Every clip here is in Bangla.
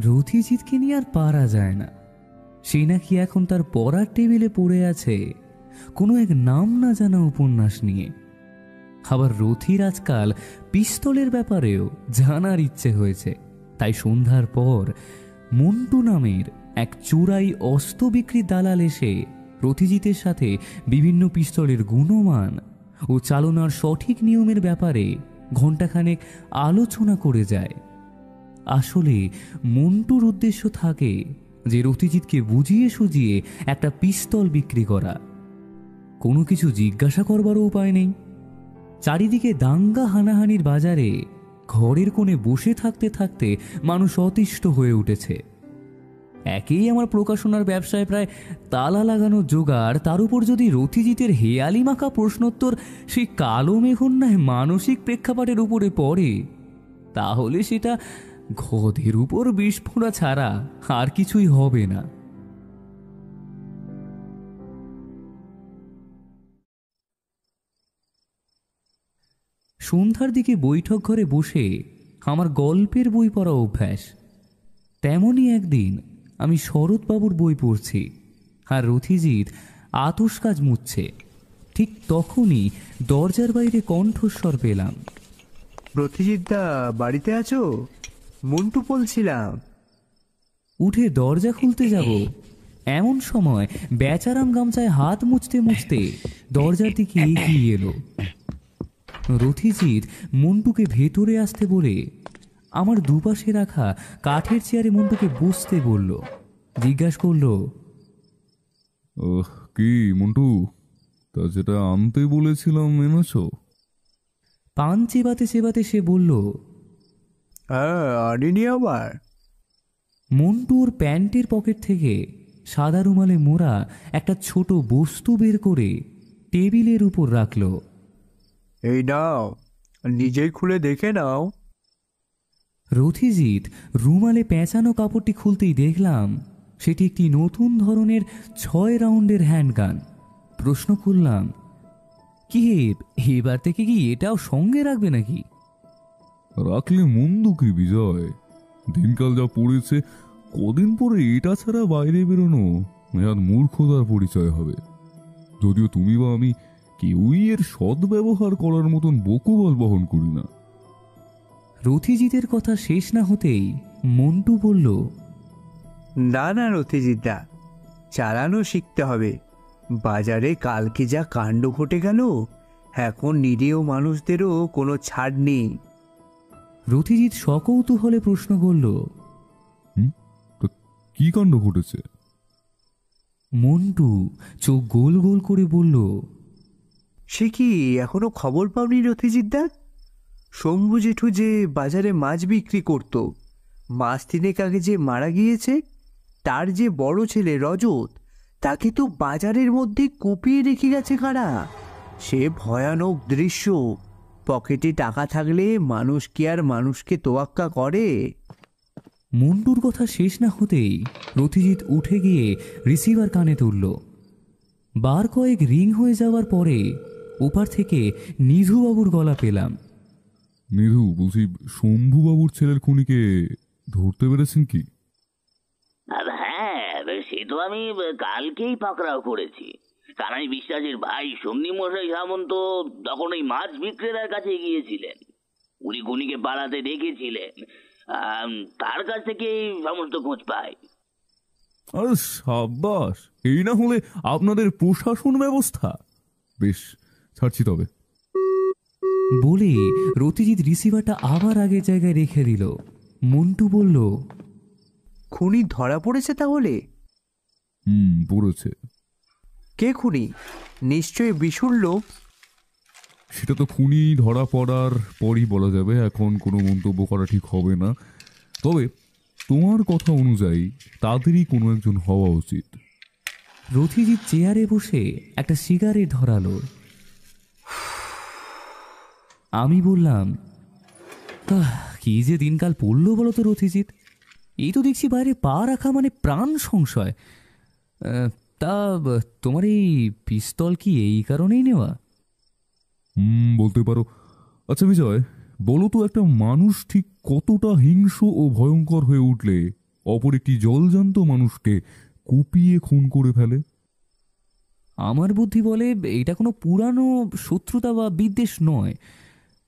রথিজিৎকে নিয়ে আর পারা যায় না। সে নাকি এখন তার পড়ার টেবিলে পড়ে আছে কোনো এক নাম না জানা উপন্যাস নিয়ে। আবার রথির আজকাল পিস্তলের ব্যাপারেও জানার ইচ্ছে হয়েছে। তাই সন্ধ্যার পর মন্টু নামের এক চোরাই অস্ত্র বিক্রি দালাল এসে রথিজিতের সাথে বিভিন্ন পিস্তলের গুণমান ও চালনার সঠিক নিয়মের ব্যাপারে ঘণ্টাখানেক আলোচনা করে যায়। আসলে মন্টুর উদ্দেশ্য থাকে যে রথিজিৎকে বুঝিয়ে সুজিয়ে একটা পিস্তল বিক্রি করা। কোনো কিছু জিজ্ঞাসা করবারও উপায় নেই। চারিদিকে দাঙ্গা হানাহানির বাজারে ঘরের কোণে বসে থাকতে থাকতে মানুষ অতিষ্ঠ হয়ে উঠেছে। একেই আমার প্রকাশনার ব্যবসায় প্রায় তালা লাগানো জোগাড়, তার উপর যদি রথিজিতের হেয়ালি মাখা প্রশ্নোত্তর সেই কালো মেঘন্যায় মানসিক প্রেক্ষাপটের উপরে পড়ে, তাহলে সেটা গধের উপর বিস্ফোরা ছাড়া আর কিছুই হবে না। সন্ধ্যার দিকে বৈঠক ঘরে বসে আমার গল্পের বই পড়া অভ্যাস। তেমনই একদিন আমি শরৎবাবুর বই পড়ছি আর রথিজিৎ আতস কাজ মুছছে। ঠিক তখনই দরজার বাইরে কণ্ঠস্বর পেলাম। রথিজিৎদা বাড়িতে আছো? মন্টু বলছিলাম। উঠে দরজা খুলতে যাব, এমন সময় বেচারাম গামছায় হাত মুছতে মুছতে দরজার দিকে এগিয়ে এলো। রথিজিৎ মন্টুকে ভেতরে আসতে বলে আমার দুপাশে রাখা কাঠের চেয়ারে মন্টুকে বসতে বলল। জিজ্ঞাসা করলো, কি মন্টু, তা যেটা আনতে বলেছিলাম এনেছো? পান চেবাতে চেবাতে সে বলল, আনিনি আবার। মন্টুর প্যান্টের পকেট থেকে সাদা রুমালে মোড়া একটা ছোট বস্তু বের করে টেবিলের উপর রাখল। এই নাও, নিজেই খুলে দেখে নাও। রথিজিৎ রুমালে পেঁচানো কাপড়টি খুলতেই দেখলাম সেটি একটি নতুন ধরনের 6 রাউন্ডের হ্যান্ডগান। প্রশ্ন করলাম, কি এবার থেকে কি এটাও সঙ্গে রাখবে নাকি? রাখলে মন্দ কি বিজয়, দিনকাল যা পড়েছে, কদিন পরে এটা ছাড়া বাইরে বেরোনো মূর্খতার পরিচয় হবে। যদিও তুমি বা আমি কেউই এর সদ্ব্যবহার করার মতন বকুবল বহন করি না। রথিজিতের কথা শেষ না হতেই মন্টু বলল, না না রথিজিৎদা, চালানো শিখতে হবে। বাজারে কালকে যা কাণ্ড ঘটে গেল, এখন নিরীহ মানুষদেরও কোনো ছাড় নেই। রথিজিৎ সকৌতূহলে প্রশ্ন করল, কি কাণ্ড ঘটেছে? মন্টু চোখ গোল গোল করে বলল, সে কি এখনো খবর পাওনি রথিজিৎদা? শম্ভু জেঠু যে বাজারে মাছ বিক্রি করত, মাস 3 আগে যে মারা গিয়েছে, তার যে বড় ছেলে রজত, তাকে তো বাজারের মধ্যে কুপিয়ে রেখে গেছে কারা। সে ভয়ানক দৃশ্য। পকেটে টাকা থাকলে মানুষ কি আর মানুষকে তোয়াক্কা করে? মন্টুর কথা শেষ না হতেই রথিজিৎ উঠে গিয়ে রিসিভার কানে তুলল। বার কয়েক রিং হয়ে যাওয়ার পরে ওপার থেকে নিধুবাবুর গলা পেলাম। নিধু, বলছি শম্ভুবাবুর ছেলের খুনিকে ধরতে পেরেছেন কি? হ্যাঁ, সে তো আমি কালকেই পাকড়াও করেছি। কানাই বিশ্বাসের ভাই সন্নি মশাই সামন্ত তখন ওই মাছ বিক্রেতার কাছে গিয়েছিলেন। উনি খুনিকে পালাতে দেখেছিলেন, তার কাছ থেকে সমস্ত খোঁজ পাই। আরে সাব্বাস, এই না হলে আপনাদের প্রশাসন ব্যবস্থা। বেশ, ছাড়ছি তবে। বলে রথিজিৎ রিসিভারটা আবার আগের জায়গায় রেখে দিল। মন্টু বলল, খুনি ধরা পড়েছে তাহলে? পড়েছে। কে খুনি? নিশ্চয়ই বিশুর লোক। সেটা তো খুনি ধরা পড়ার পরই বলা যাবে, এখন কোনো মন্তব্য করা ঠিক হবে না। তবে তোমার কথা অনুযায়ী তাদেরই কোনো একজন হওয়া উচিত। রথিজিৎ চেয়ারে বসে একটা সিগারেট ধরালো। আমি বললাম, কি যে দিনকাল পড়লো বলো তো রথিজিৎ, এই তো দেখছি বাইরে পা রাখা মানে প্রাণ সংশয়। তা তোমার এই পিস্তল কি এই কারণেই নেওয়া? বলতে পারো। আচ্ছা বিজয়, বলো তো, একটা মানুষ ঠিক কতটা হিংস্র ও ভয়ঙ্কর হয়ে উঠলে অপর একটি জলজান্ত মানুষকে কুপিয়ে খুন করে ফেলে? আমার বুদ্ধি বলে এটা কোনো পুরানো শত্রুতা বা বিদ্বেষ নয়,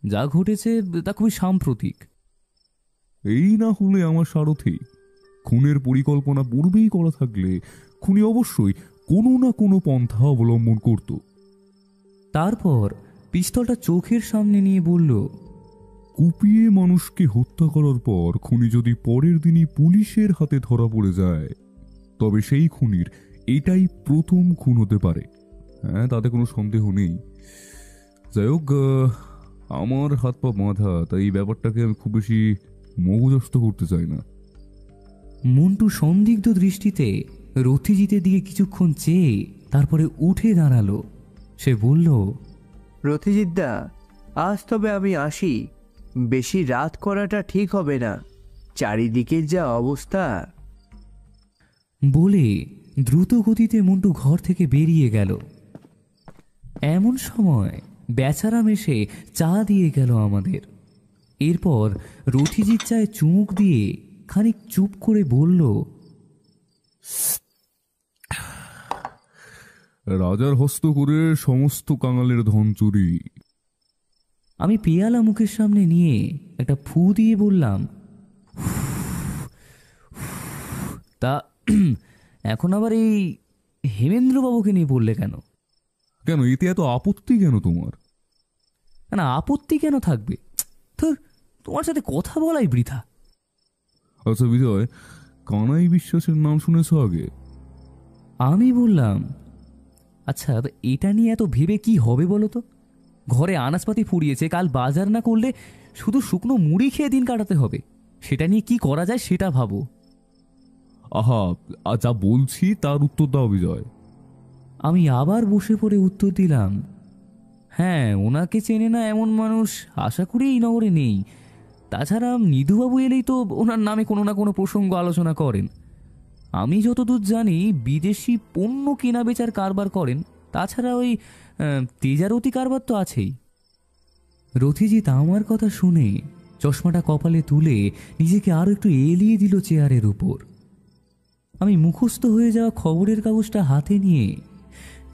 যা ঘটেছে তা খুবই সাম্প্রতিক। এই না হলে আমার সারথি, খুনের পরিকল্পনা পূর্বেই করা থাকলে খুনি অবশ্যই কোনো না কোনো পন্থা অবলম্বন করত। তারপর পিস্তলটা চোখের সামনে নিয়ে বলল, কুপিয়ে মানুষকে হত্যা করার পর খুনি যদি পরের দিনই পুলিশের হাতে ধরা পড়ে যায়, তবে সেই খুনির এটাই প্রথম খুন হতে পারে। হ্যাঁ, তাতে কোনো সন্দেহ নেই। যাই হোক, আমার হাত পা বাঁধা, তাই এই ব্যাপারটাকে আমি খুব বেশি মগজস্থ করতে চাই না। মন্টু সন্দিগ্ধ দৃষ্টিতে রথিজিতের দিকে কিছুক্ষণ চেয়ে তারপরে উঠে দাঁড়ালো। সে বলল, রথিজিদ্দা, আজ তবে আমি আসি। বেশি রাত করাটা ঠিক হবে না, চারিদিকের যা অবস্থা। বলে দ্রুত গতিতে মন্টু ঘর থেকে বেরিয়ে গেল। এমন সময় বেচারাম এসে চা দিয়ে গেল আমাদের। এরপর রথিজিৎ চায়ে চুমুক দিয়ে খানিক চুপ করে বলল, রাজার হস্ত করে সমস্ত কাঙালের ধন চুরি। আমি পেয়ালা মুখের সামনে নিয়ে একটা ফু দিয়ে বললাম, তা এখন আবার এই হেমেন্দ্রবাবুকে নিয়ে বললে কেন? কেন, এতে এত আপত্তি কেন তোমার? না, আপত্তি কেন থাকবে? ধুর, তোমার সাথে কথা বলাই বৃথা। আচ্ছা বিজয়, কানাই বিশ্বাসের নাম শুনেছ আগে? আমি বললাম, আচ্ছা এটা নিয়ে এত ভেবে কি হবে বলো তো? ঘরে আনাজপাতি ফুরিয়েছে, কাল বাজার না করলে শুধু শুকনো মুড়ি খেয়ে দিন কাটাতে হবে। সেটা নিয়ে কি করা যায় সেটা ভাবো। আহা, যা বলছি তার উত্তর দাও বিজয়। আমি আবার বসে পড়ে উত্তর দিলাম, হ্যাঁ, ওনাকে চেনে না এমন মানুষ আশা করি এই নগরে নেই। তাছাড়া নিধুবাবু এলেই তো ওনার নামে কোনো না কোনো প্রসঙ্গ আলোচনা করেন। আমি যতদূর জানি বিদেশি পণ্য কেনা বেচার কারবার করেন। তাছাড়া ওই তেজারতি কারবার তো আছেই। রথিজিৎ আমার কথা শুনে চশমাটা কপালে তুলে নিজেকে আরো একটু এলিয়ে দিল চেয়ারের উপর। আমি মুখস্থ হয়ে যাওয়া খবরের কাগজটা হাতে নিয়ে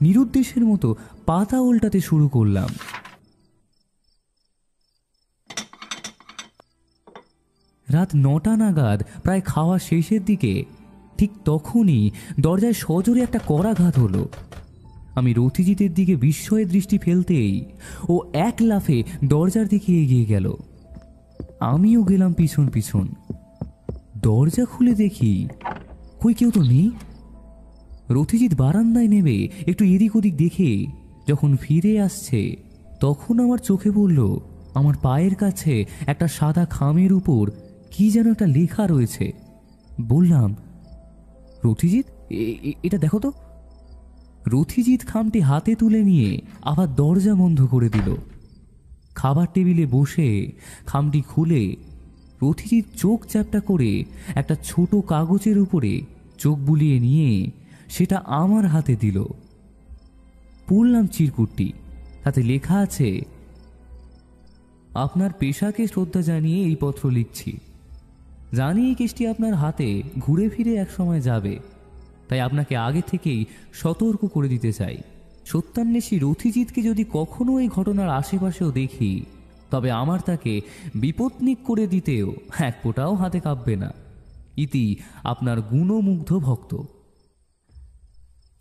নিরুদ্দেশের মতো পাতা উল্টাতে শুরু করলাম। রাত 9টা নাগাদ, প্রায় খাওয়া শেষের দিকে, ঠিক তখনই দরজায় সজোরে একটা করাঘাত হলো। আমি রথিজিতের দিকে বিস্ময়ের দৃষ্টি ফেলতেই ও এক লাফে দরজার দিকে এগিয়ে গেল। আমিও গেলাম পিছন পিছন। দরজা খুলে দেখি কই কেউ তো নেই। রথিজিৎ বারান্দায় নেমে একটু এদিক ওদিক দেখে যখন ফিরে আসছে, তখন আমার চোখে পড়ল আমার পায়ের কাছে একটা সাদা খামের উপর কি যেন একটা লেখা রয়েছে। বললাম, রথিজিৎ, এটা দেখো তো। রথিজিৎ খামটি হাতে তুলে নিয়ে আবার দরজা বন্ধ করে দিল। খাবার টেবিলে বসে খামটি খুলে রথিজিৎ চোখ চ্যাপটা করে একটা ছোট কাগজের উপরে চোখ বুলিয়ে নিয়ে সেটা আমার হাতে দিল। পড়লাম চিরকুটটি। তাতে লেখা আছে, আপনার পেশাকে শ্রদ্ধা জানিয়ে এই পত্র লিখছি। জানি এই কেসটি আপনার হাতে ঘুরে ফিরে এক সময় যাবে, তাই আপনাকে আগে থেকেই সতর্ক করে দিতে চাই। সত্যান্বেষী রথিজিৎকে যদি কখনো এই ঘটনার আশেপাশেও দেখি, তবে আমার তাকে বিপত্নিক করে দিতেও এক ফোঁটাও হাতে কাঁপবে না। ইতি আপনার গুণমুগ্ধ ভক্ত।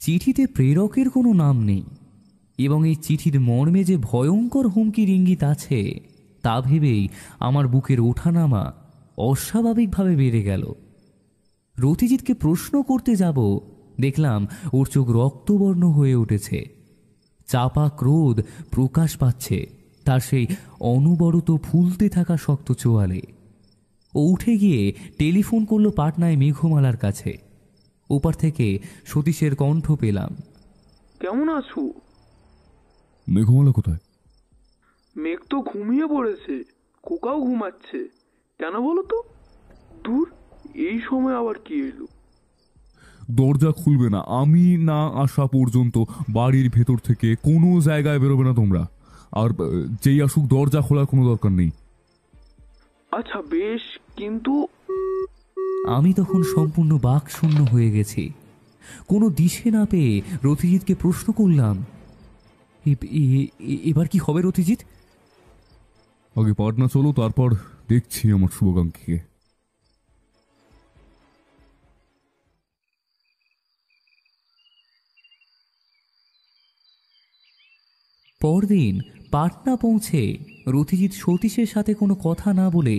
চিঠিতে প্রেরকের কোনো নাম নেই এবং এই চিঠির মর্মে যে ভয়ঙ্কর হুমকির ইঙ্গিত আছে তা ভেবেই আমার বুকের ওঠানামা অস্বাভাবিকভাবে বেড়ে গেল। রথিজিৎকে প্রশ্ন করতে যাব, দেখলাম ওর চোখ রক্তবর্ণ হয়ে উঠেছে। চাপা ক্রোধ প্রকাশ পাচ্ছে তার সেই অনবরত ফুলতে থাকা শক্ত চোয়ালে। ও উঠে গিয়ে টেলিফোন করলো পাটনায় মেঘমালার কাছে। ওপার থেকে সতীশের কণ্ঠ পেলাম, কেমন আছো? মেঘমালা কোথায়? মেঘ তো ঘুমিয়ে পড়েছে, খোকাও ঘুমাচ্ছে। কেন বলো তো? দূর, এই সময় আবার কি এলো? দরজা খুলবে না আমি না আসা পর্যন্ত বাড়ির ভেতর থেকে কোনো জায়গায় বেরোবে না তোমরা। আর যেই আসুক দরজা খোলার কোনো দরকার নেই। আচ্ছা বেশ, কিন্তু আমি তখন সম্পূর্ণ বাকশূন্য হয়ে গেছি। কোনো দিশে না পেয়ে রথিজিৎকে প্রশ্ন করলাম, এবার কি হবে রথিজিৎ? আগে পাটনা চলো, তারপর দেখছি আমার শুভাকাঙ্ক্ষীকে। পরদিন পাটনা পৌঁছে রথিজিৎ সতীশের সাথে কোনো কথা না বলে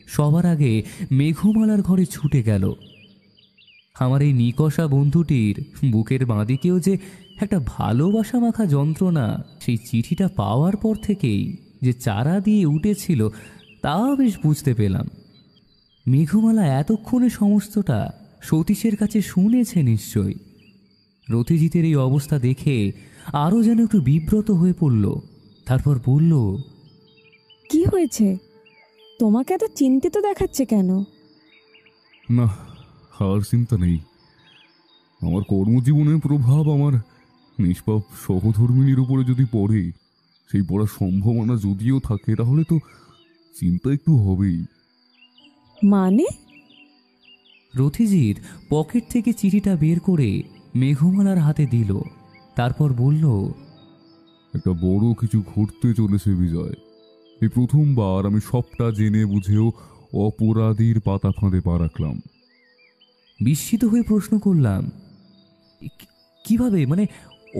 সবার আগে মেঘমালার ঘরে ছুটে গেল। আমার এই নিকষা বন্ধুটির বুকের বাঁদিকেও যে একটা ভালোবাসা মাখা যন্ত্রণা সেই চিঠিটা পাওয়ার পর থেকেই যে চারা দিয়ে উঠেছিল তা বেশ বুঝতে পেলাম। মেঘমালা এতক্ষণে সমস্তটা সতীশের কাছে শুনেছে নিশ্চয়। রথিজিতের এই অবস্থা দেখে আরও যেন একটু বিব্রত হয়ে পড়ল। তারপর বলল, কি হয়েছে? তোমাকে এত চিন্তিত দেখাচ্ছে কেন? না, আর চিন্তা নেই। আমার কর্মজীবনের প্রভাব আমার নিষ্পাপ সহধর্মিনীর উপরে যদি পড়ে, সেই পড়ার সম্ভাবনা যদিও থাকে, তাহলে তো চিন্তা একটু হবেই। মানে? রথিজিৎ পকেট থেকে চিঠিটা বের করে মেঘমালার হাতে দিল। তারপর বলল, একটা বড় কিছু ঘটতে চলেছে বিজয়। এই প্রথমবার আমি সবটা জেনে বুঝেও অপরাধীর পাতা ফাঁদে পা রাখলাম। বিস্মিত হয়ে প্রশ্ন করলাম, কিভাবে? মানে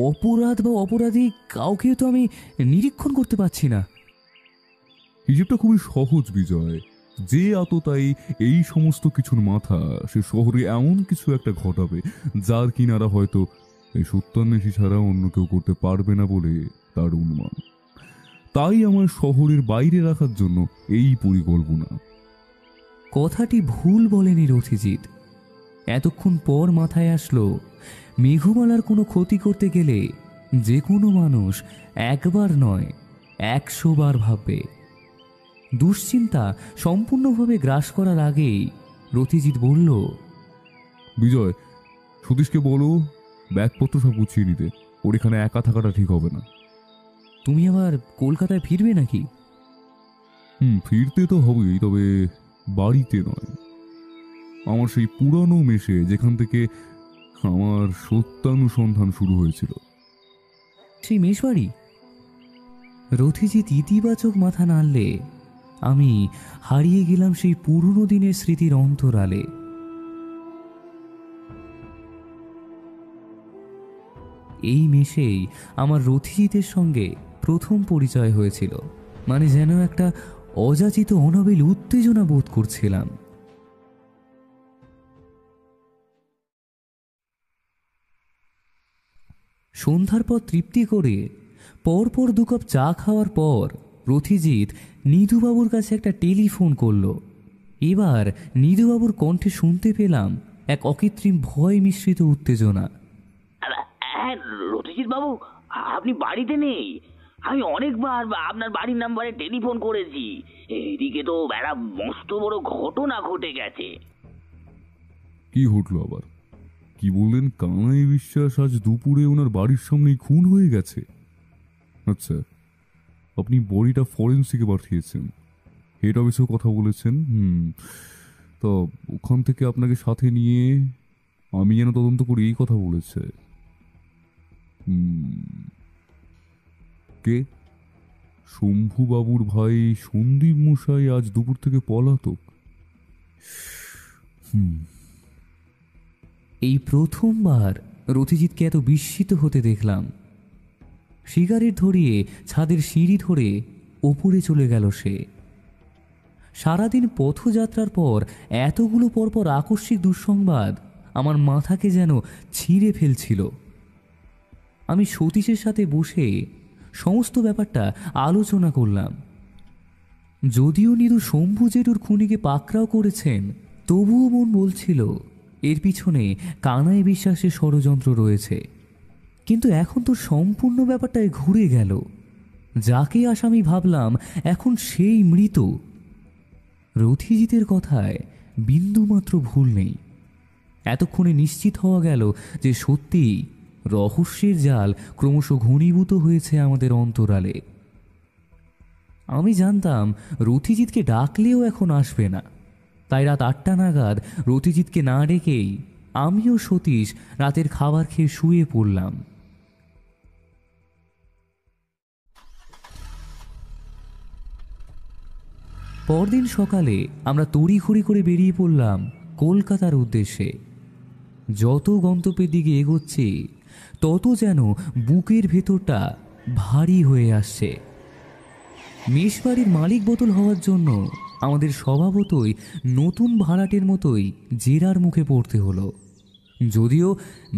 অপরাধ বা অপরাধী কাউকে তো আমি নিরীক্ষণ করতে পারছি না। হিসেবটা খুবই সহজ বিজয়। যে আততায়ী এই সমস্ত কিছুর মাথা, সে শহরে এমন কিছু একটা ঘটাবে যার কিনারা হয়তো এই সত্যান্বেষী ছাড়া অন্য কেউ করতে পারবে না বলে তার অনুমান। তাই আমার শহরের বাইরে রাখার জন্য এই পরিকল্পনা। কথাটি ভুল বলেনি রথিজিৎ। এতক্ষণ পর মাথায় আসলো, মেঘমালার কোনো ক্ষতি করতে গেলে যে কোনো মানুষ একবার নয় 100 বার ভাববে। দুশ্চিন্তা সম্পূর্ণভাবে গ্রাস করার আগেই রথিজিৎ বলল, বিজয়, সতীশকে বলো ব্যাগপত্র সব গুছিয়ে নিতে। ওর এখানে একা থাকাটা ঠিক হবে না। তুমি আবার কলকাতায় ফিরবে নাকি? ফিরতে তো হবেই, তবে বাড়িতে নয়। আমার সেই পুরানো মেশে, যেখান থেকে আমার সত্যানুসন্ধান শুরু হয়েছিল। সেই মেশবাড়ি? রথিজিৎ ইতিবাচক মাথা নাড়লে আমি হারিয়ে গেলাম সেই পুরনো দিনের স্মৃতির অন্তরালে। এই মেশেই আমার রথিজিতের সঙ্গে প্রথম পরিচয় হয়েছিল। মানে যেন একটা অযাচিত অনাবিল উত্তেজনা বোধ করছিলাম। সন্ধ্যার পর তৃপ্তি করে পরপর 2 কাপ চা খাওয়ার পর রথিজিৎ নিধুবাবুর কাছে একটা টেলিফোন করল। এবার নিধুবাবুর কণ্ঠে শুনতে পেলাম এক অকৃত্রিম ভয় মিশ্রিত উত্তেজনা। হ্যাঁ রথিজিৎ বাবু, আপনি বাড়িতে নেই? আমি অনেকবার আপনার বাড়ির নাম্বারে টেলিফোন করেছি। এদিকে তো একটা মস্ত বড় ঘটনা ঘটে গেছে। কি ঘটলো আবার? কি বললেন? কানাই বিশ্বাস আজ দুপুরে ওনার বাড়ির সামনেই খুন হয়ে গেছে? আচ্ছা, আপনি বডিটা ফরেন্সিকে পাঠিয়েছেন, হেড অফিসেও কথা বলেছেন। তো ওখান থেকে আপনাকে সাথে নিয়ে আমি যেন তদন্ত করি এই কথা বলেছে। কে? শম্ভুবাবুর ভাই সন্দীপ মশাই আজ দুপুর থেকে পলাতক। এই প্রথমবার রথিজিৎকে এত বিস্মিত হতে দেখলাম। সিগারেট ধরিয়ে ছাদের সিঁড়ি ধরে ওপরে চলে গেল সে। সারাদিন পথযাত্রার পর এতগুলো পরপর আকস্মিক দুঃসংবাদ আমার মাথাকে যেন ছিঁড়ে ফেলছিল। আমি সতীশের সাথে বসে সমস্ত ব্যাপারটা আলোচনা করলাম। যদিও নিরু শম্ভু জেঠুর খুনিকে পাকড়াও করেছেন, তবুও মন বলছিল এর পিছনে কানাই বিশ্বাসের ষড়যন্ত্র রয়েছে। কিন্তু এখন তো সম্পূর্ণ ব্যাপারটাই ঘুরে গেল। যাকে আসামি ভাবলাম এখন সেই মৃত। রথিজিতের কথায় বিন্দুমাত্র ভুল নেই। এতক্ষণে নিশ্চিত হওয়া গেল যে সত্যি রহস্যের জাল ক্রমশ ঘনীভূত হয়েছে আমাদের অন্তরালে। আমি জানতাম রথিজিৎকে ডাকলেও এখন আসবে না, তাই রাত 8টা নাগাদ রতিজিৎকে না ডেকেই আমিও সতীশ রাতের খাবার খেয়ে শুয়ে পড়লাম। পরদিন সকালে আমরা তড়িঘড়ি করে বেরিয়ে পড়লাম কলকাতার উদ্দেশ্যে। যত গন্তব্যের দিকে এগোচ্ছি তত যেন বুকের ভেতরটা ভারী হয়ে আসছে। মেষবাড়ির মালিক বদল হওয়ার জন্য আমাদের স্বভাবতই নতুন ভাড়াটের মতোই জেরার মুখে পড়তে হলো। যদিও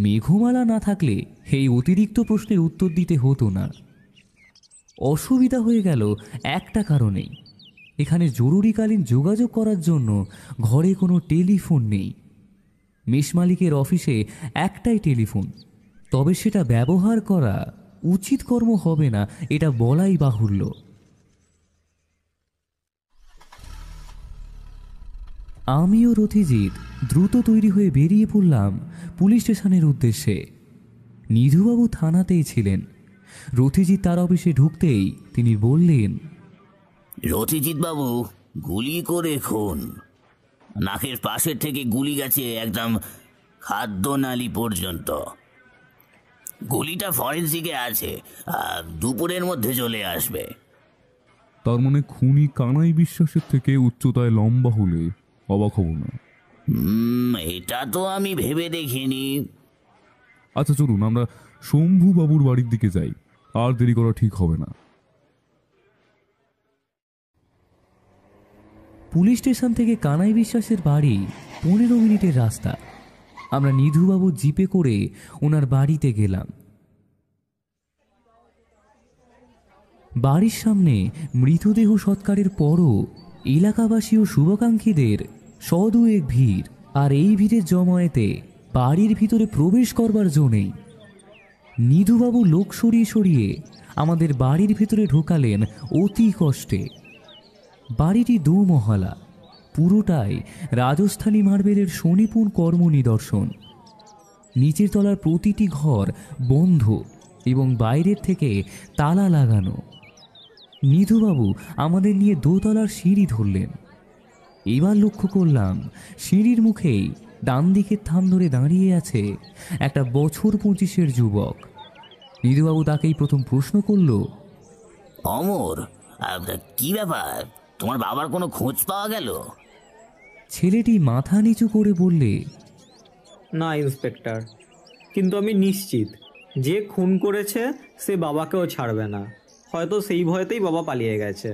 মেঘমালা না থাকলে এই অতিরিক্ত প্রশ্নের উত্তর দিতে হতো না। অসুবিধা হয়ে গেল একটা কারণেই, এখানে জরুরিকালীন যোগাযোগ করার জন্য ঘরে কোনো টেলিফোন নেই। মেষ মালিকের অফিসে একটাই টেলিফোন, তবে সেটা ব্যবহার করা উচিত কর্ম হবে না এটা বলাই বাহুল্য। আমিও রথিজিৎ দ্রুত তৈরি হয়ে বেরিয়ে পড়লাম পুলিশ স্টেশনের উদ্দেশ্যে। নিধুবাবু থানাতেই ছিলেন। রথিজিৎ তার অফিসে ঢুকতেই তিনি বললেন, রথিজিৎ বাবু, গুলি করে খুন। নাকের পাশের থেকে গুলি গেছে একদম খাদ্যনালী পর্যন্ত। গুলিটা ফরেন্সিকে আছে, দুপুরের মধ্যে চলে আসবে। তার মানে খুনি কানাই বিশ্বাসের থেকে উচ্চতায় লম্বা হলে অবাক হব না। এটা তো আমি ভেবে দেখিনি। আচ্ছা চলুন আমরা শম্ভু বাবুর বাড়ির দিকে যাই, আর দেরি করা ঠিক হবে না। পুলিশ স্টেশন থেকে কানাই বিশ্বাসের বাড়ি 15 মিনিটের রাস্তা। আমরা নিধুবাবু জিপে করে ওনার বাড়িতে গেলাম। বাড়ির সামনে মৃতদেহ সৎকারের পরও এলাকাবাসী ও শুভাকাঙ্ক্ষীদের সদুয়েক ভিড়, আর এই ভিড়ের জমায়েতে বাড়ির ভিতরে প্রবেশ করবার জো নেই। নিধুবাবু লোক সরিয়ে সরিয়ে আমাদের বাড়ির ভিতরে ঢোকালেন অতি কষ্টে। বাড়িটি দুমহলা, পুরোটাই রাজস্থানী মার্বেলের সুনিপুণ কর্ম নিদর্শন। নিচের তলার প্রতিটি ঘর বন্ধ এবং বাইরের থেকে তালা লাগানো। নিধুবাবু আমাদের নিয়ে দোতলার সিঁড়ি ধরলেন। এবার লক্ষ্য করলাম সিঁড়ির মুখেই ডান দিকের থাম ধরে দাঁড়িয়ে আছে একটা বছর 25-এর যুবক। নিধুবাবু তাকেই প্রথম প্রশ্ন করল, অমর, কি ব্যাপার? তোমার বাবার কোনো খোঁজ পাওয়া গেল? ছেলেটি মাথা নিচু করে বললে, না ইন্সপেক্টর, কিন্তু আমি নিশ্চিত যে খুন করেছে সে বাবাকেও ছাড়বে না। হয়তো সেই ভয়তেই বাবা পালিয়ে গেছে।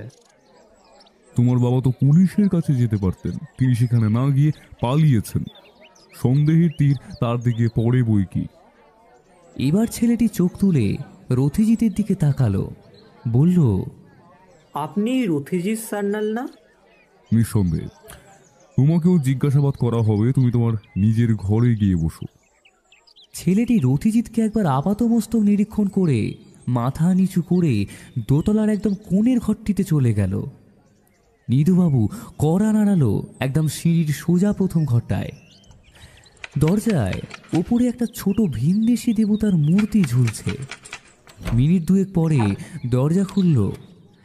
তোমার বাবা তো পুলিশের কাছে যেতে পারতেন, তিনি সেখানে না গিয়ে পালিয়েছেন। সন্দেহের তীর তার দিকে পড়ে বই কি। এবার ছেলেটি চোখ তুলে রথিজিতের দিকে তাকালো, বলল, আপনি রথিজিৎ সান্যাল না? নিঃসন্দেহে। তোমাকেও জিজ্ঞাসাবাদ করা হবে, তুমি তোমার নিজের ঘরে গিয়ে বসো। ছেলেটি রথিজিৎকে একবার আপাতমস্তক নিরীক্ষণ করে মাথা নিচু করে দোতলার একদম কোণের ঘরটিতে চলে গেল। নিধুবাবু কড়া নাড়ালো একদম সিঁড়ির সোজা প্রথম ঘরটায়। দরজায় ওপরে একটা ছোট ভিনদেশি দেবতার মূর্তি ঝুলছে। মিনিট দুয়েক পরে দরজা খুলল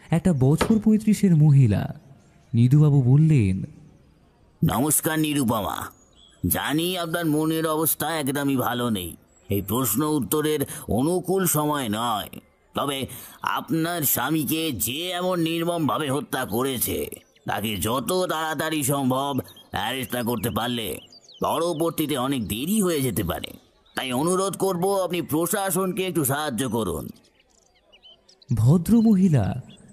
একটা বছর 35-এর মহিলা। নিধুবাবু বললেন, নমস্কার নিরুপমা, জানি আপনার মনের অবস্থা একদমই ভালো নেই। এই প্রশ্ন উত্তরের অনুকূল সময় নয়। তবে আপনার স্বামীকে যে এমন নির্মমভাবে হত্যা করেছে তাকে যত তাড়াতাড়ি সম্ভব অ্যারেস্ট না করতে পারলে পরবর্তীতে অনেক দেরি হয়ে যেতে পারে। তাই অনুরোধ করব আপনি প্রশাসনকে একটু সাহায্য করুন। ভদ্র মহিলা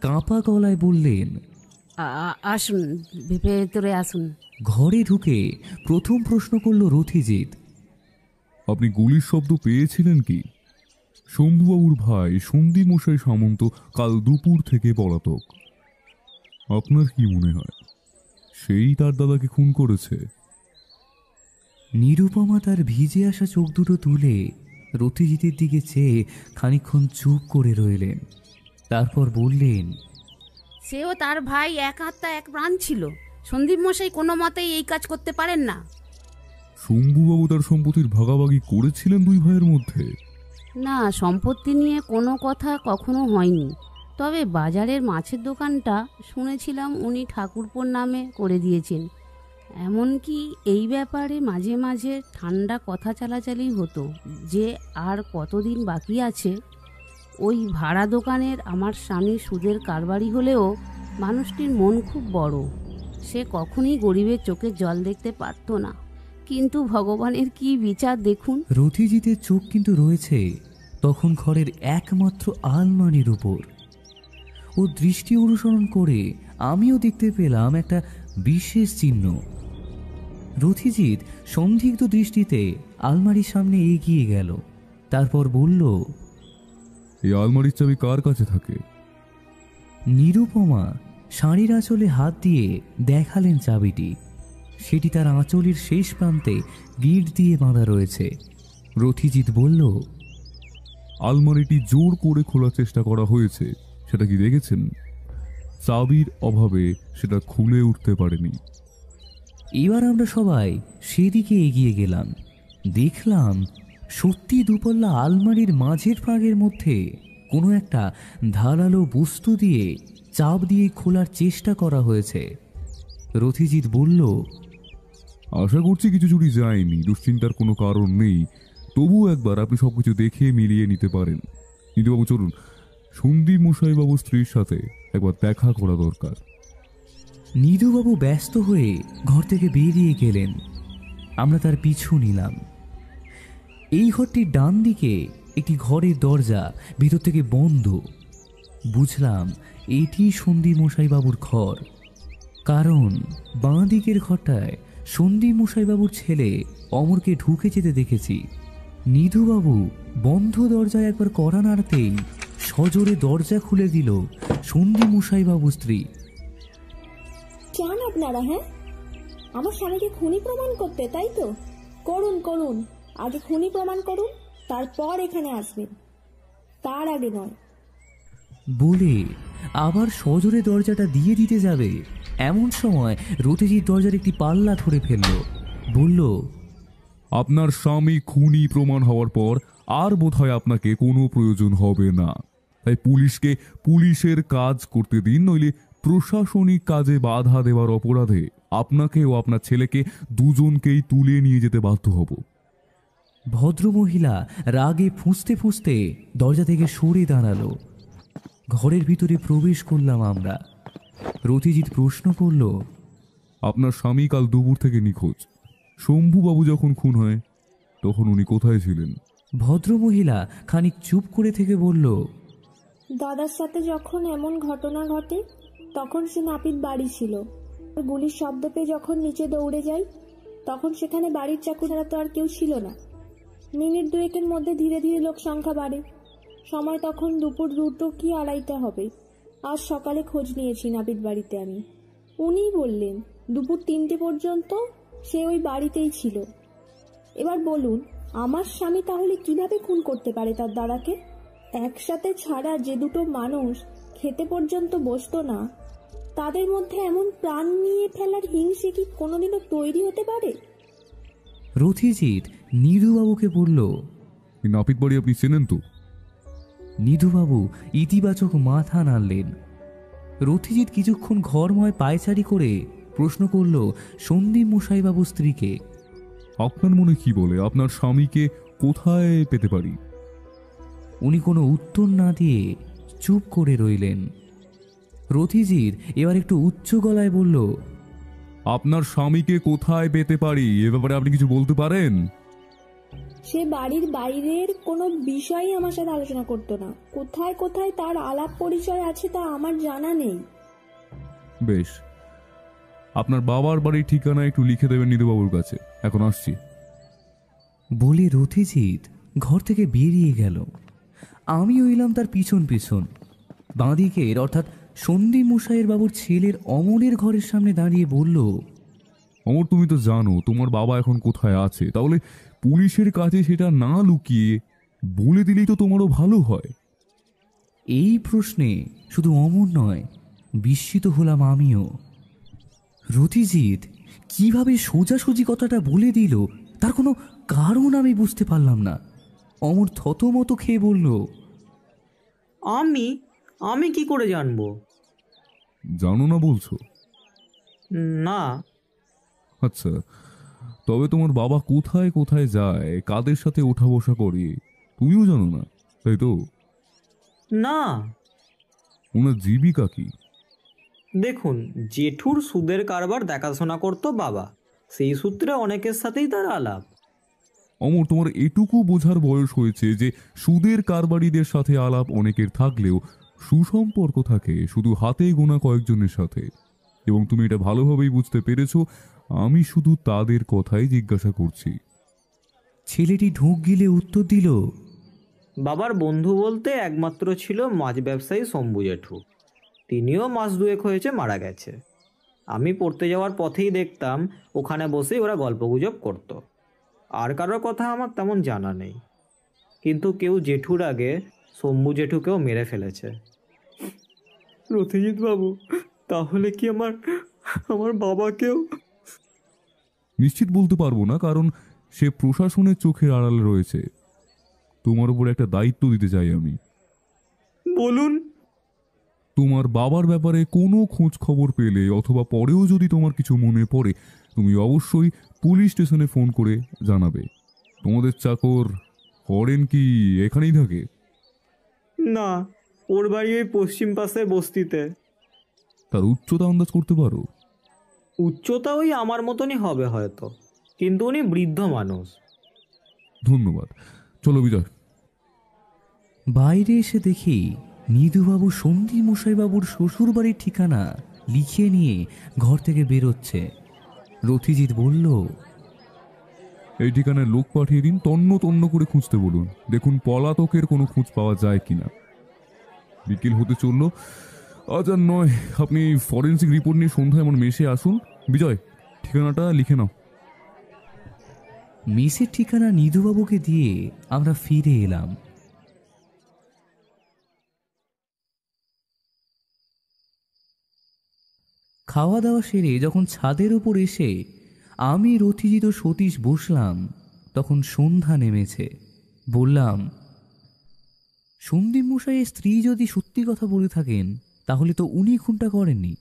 কাঁপা গলায় বললেন, আসুন, ভেতরে আসুন। ঘরে ঢুকে প্রথম প্রশ্ন করল রথিজিৎ, আপনি গুলির শব্দ পেয়েছিলেন কি? শম্ভুবাবুর ভাই সন্দীপ মশাই সামন্ত কাল দুপুর থেকে পলাতক। আপনার কি মনে হয় সেই তার দাদাকে খুন করেছে? নিরুপমা তার ভিজে আসা চোখ দুটো তুলে রথিজিতের দিকে চেয়ে খানিকক্ষণ চুপ করে রইলেন। তারপর বললেন, সেও তার ভাই এক আত্মা এক প্রাণ ছিল। সন্দীপ মশাই কোনো মতেই এই কাজ করতে পারেন না। শম্ভুবাবু তার সম্পত্তির ভাগাভাগি করেছিলেন দুই ভাইয়ের মধ্যে? না, সম্পত্তি নিয়ে কোনো কথা কখনো হয়নি। তবে বাজারের মাছের দোকানটা শুনেছিলাম উনি ঠাকুরপোর নামে করে দিয়েছেন। এমনকি এই ব্যাপারে মাঝে মাঝে ঠান্ডা কথা চালাচালি হতো যে আর কতদিন বাকি আছে। ওই ভাড়া দোকানের আমার স্বামী সুদের কারবারি হলেও মানুষটির মন খুব বড়। সে কখনই গরিবের চোখে জল দেখতে পারতো না, কিন্তু ভগবানের কি বিচার দেখুন। রথিজিতের চোখ কিন্তু রয়েছে তখন ঘরের একমাত্র আলমারির উপর। ও দৃষ্টি অনুসরণ করে আমিও দেখতে পেলাম একটা বিশেষ চিহ্ন। রথিজিৎ সন্দিগ্ধ দৃষ্টিতে আলমারির সামনে এগিয়ে গেল, তারপর বলল, এই আলমারির চাবি কার কাছে থাকে? নিরুপমা শাড়ির আঁচলে হাত দিয়ে দেখালেন চাবিটি। সেটি তার আঁচলের শেষ প্রান্তে গিঁট দিয়ে বাঁধা রয়েছে। রথিজিৎ বলল, আলমারিটি জোর করে খোলার চেষ্টা করা হয়েছে, সেটা কি দেখেছেন? চাবির অভাবে সেটা খুলে উঠতে পারেনি। এবার আমরা সবাই সেদিকে এগিয়ে গেলাম। দেখলাম সত্যি দুপল্লা আলমারির মাঝের ফাঁকের মধ্যে কোনো একটা ধারালো বস্তু দিয়ে চাপ দিয়ে খোলার চেষ্টা করা হয়েছে। রথিজিৎ বলল, আশা করছি কিছু চুরি যায়নি, দুশ্চিন্তার কোনো কারণ নেই। তবুও একবার আপনি সবকিছু দেখে মিলিয়ে নিতে পারেন। নীতিবাবু চলুন, সন্দীপ মশাইবাবুর স্ত্রীর সাথে একবার দেখা করা দরকার। নিধুবাবু ব্যস্ত হয়ে ঘর থেকে বেরিয়ে গেলেন। আমরা তার পিছু নিলাম। এই ঘরটির ডান দিকে একটি ঘরের দরজা ভিতর থেকে বন্ধ। বুঝলাম এটি সন্দীপ মশাইবাবুর ঘর, কারণ বাঁ দিকের ঘরটায় সন্দীপ মশাইবাবুর ছেলে অমরকে ঢুকে যেতে দেখেছি। নিধুবাবু বন্ধ দরজায় একবার কড়া নাড়তেই সজোরে দরজা খুলে দিল সন্দীপ মশাইবাবুর স্ত্রী। চান আপনারা? হ্যাঁ, আমার স্বামীকে খুনি প্রমাণ করতে, তাই তো? করুন করুন, আগে খুনি প্রমাণ করুন, তারপর এখানে আসবেন, তার আগে নয়। বলে আবার সজোরে দরজাটা দিয়ে দিতে যাবে, এমন সময় রথিজিৎ দরজার একটি পাল্লা ধরে ফেলল। বলল, আপনার স্বামী খুনি প্রমাণ হওয়ার পর আর বোধহয় আপনাকে কোনো প্রয়োজন হবে না। তাই পুলিশকে পুলিশের কাজ করতে দিন, নইলে প্রশাসনিক কাজে বাধা দেওয়ার অপরাধে আপনাকে ও আপনার ছেলেকে দুজনকেই তুলে নিয়ে যেতে বাধ্য হব। ভদ্রমহিলা রাগে ফুঁসতে ফুঁসতে দরজা থেকে সরে দাঁড়ালো। ঘরের ভিতরে প্রবেশ করলাম আমরা। রথিজিৎ প্রশ্ন করল, আপনার স্বামী কাল দুপুর থেকে নিখোঁজ। শম্ভুবাবু যখন খুন হয় তখন উনি কোথায় ছিলেন? ভদ্রমহিলা খানিক চুপ করে থেকে বলল, দাদার সাথে যখন এমন ঘটনা ঘটে তখন সে নাপিত বাড়ি ছিল। গুলির শব্দ পেয়ে যখন নিচে দৌড়ে যাই তখন সেখানে বাড়ির চাকু ছাড়া তো আর কেউ ছিল না। মিনিট দুয়েকের মধ্যে ধীরে ধীরে লোক সংখ্যা বাড়ে। সময় তখন দুপুর 2টা কি 2:30 হবে। আজ সকালে খোঁজ নিয়েছি নাপিত বাড়িতে আমি। উনিই বললেন দুপুর 3টে পর্যন্ত সে ওই বাড়িতেই ছিল। এবার বলুন, আমার স্বামী তাহলে কিভাবে খুন করতে পারে তার দাদাকে? একসাথে ছাড়া যে দুটো মানুষ খেতে পর্যন্ত বসতো না, তাদের মধ্যে এমন প্রাণ নিয়ে ফেলার হিংসে কি কোনোদিনও তৈরি হতে পারে? রথিজিৎ নিধুবাবুকে বলল, নাপিত বাড়ি আপনি চেনেন তো? নিধুবাবু ইতিবাচক মাথা নাড়লেন। রথিজিৎ কিছুক্ষণ ঘরময় পায়চারি করে প্রশ্ন করল সন্দীপ মশাইবাবুর স্ত্রীকে, আপনার মনে কি বলে আপনার স্বামীকে কোথায় পেতে পারি? উনি কোনো উত্তর না দিয়ে চুপ করে রইলেন। রথিজিৎ এবার একটু উচ্চ গলায় বলল, আপনার স্বামীকে কোথায় পেতে পারি এ ব্যাপারে আপনি কিছু বলতে পারেন? সে বাড়ির বাইরের কোনো বিষয়ই আমার সাথে আলোচনা করতো না। কোথায় কোথায় তার আলাপ পরিচয় আছে তা আমার জানা নেই। বেশ, আপনার বাবার বাড়ির ঠিকানা একটু লিখে দেবেন নিধুবাবুর কাছে। এখন আসছি। বলে রথিজিৎ ঘর থেকে বেরিয়ে গেল। আমি হইলাম তার পিছন পিছন। বাঁদিকের অর্থাৎ সন্দীপ মশাইয়ের বাবুর ছেলের অমরের ঘরের সামনে দাঁড়িয়ে বলল, অমর, তুমি তো জানো তোমার বাবা এখন কোথায় আছে, তাহলে পুলিশের কাছে সেটা না লুকিয়ে বলে দিলেই তো তোমারও ভালো হয়। এই প্রশ্নে শুধু অমর নয়, বিস্মিত হলাম আমিও। রথিজিৎ কিভাবে সোজাসুজি কথাটা বলে দিল তার কোনো কারণ আমি বুঝতে পারলাম না। অমর থতমত খেয়ে বলল, আমি কি করে জানবো? জানো না বলছো? না। আচ্ছা, তবে তোমার বাবা কোথায় কোথায় যায়, কাদের সাথে ওঠা বসা করে, তুমিও জানো না, তাই তো? না, ওনার জীবিকা কি? দেখুন, জেঠুর সুদের কারবার দেখাশোনা করতো বাবা, সেই সূত্রে অনেকের সাথেই তার আলাপ। অমর, তোমার এটুকু বোঝার বয়স হয়েছে যে সুদের কারবারিদের সাথে আলাপ অনেকের থাকলেও সুসম্পর্ক থাকে শুধু হাতে গোনা কয়েকজনের সাথে, এবং তুমি এটা ভালোভাবেই বুঝতে পেরেছো। আমি শুধু তাদের কথাই জিজ্ঞাসা করছি। ছেলেটি ঢোক গিলে উত্তর দিল, বাবার বন্ধু বলতে একমাত্র ছিল মাছ ব্যবসায়ী শম্ভু জেঠু। তিনিও মাস দুয়েক হয়েছে মারা গেছে। আমি পড়তে যাওয়ার পথেই দেখতাম ওখানে বসেই ওরা গল্পগুজব করত। আর কারোর কথা আমার তেমন জানা নেই, কিন্তু কেউ জেঠুর আগে শম্ভু জেঠুকেও মেরে ফেলেছে। রথিজিৎ বাবু, তাহলে কি আমার বাবাকেও? নিশ্চিত বলতে পারবো না, কারণ সে প্রশাসনের চোখের আড়ালে রয়েছে। তোমার উপর একটা দায়িত্ব দিতে চাই আমি। বলুন। তোমার বাবার ব্যাপারে কোনো খোঁজ খবর পেলে অথবা পরেও যদি তোমার কিছু মনে পড়ে, তুমি অবশ্যই পুলিশ স্টেশনে ফোন করে জানাবে। তোমাদের চাকর হরেন কি এখানেই থাকে? না, ওর বাড়ি ওই পশ্চিম পাশের বস্তিতে। তার উচ্চতা আন্দাজ করতে পারো? উচ্চতা ওই আমার মতনই হবে হয়তো, কিন্তু উনি বৃদ্ধ মানুষ। ধন্যবাদ, চলো বিজয়। বাইরে এসে দেখি নিধুবাবু সন্দীপ মশাইবাবুর শ্বশুর বাড়ির ঠিকানা লিখিয়ে নিয়ে ঘর থেকে বেরোচ্ছে। রথিজিৎ বলল, এই ঠিকানায় লোক পাঠিয়ে দিন, তন্ন তন্ন করে খুঁজতে বলুন, দেখুন পলাতকের কোনো খোঁজ পাওয়া যায় কিনা। বিকেল হতে চলল, আজ আর নয়, আপনি ফরেন্সিক রিপোর্ট নিয়ে সন্ধ্যায় আমার মেসে আসুন। বিজয়, ঠিকানাটা লিখে নাও। মেসের ঠিকানা নিধুবাবুকে দিয়ে আমরা ফিরে এলাম। খাওয়া দাওয়া সেরে যখন ছাদের উপর এসে আমি, রথিজিৎ ও সতীশ বসলাম, তখন সন্ধ্যা নেমেছে। বললাম, সন্দীপ মশাইয়ের স্ত্রী যদি সত্যি কথা বলে থাকেন তাহলে তো উনি খুনটা করেননি।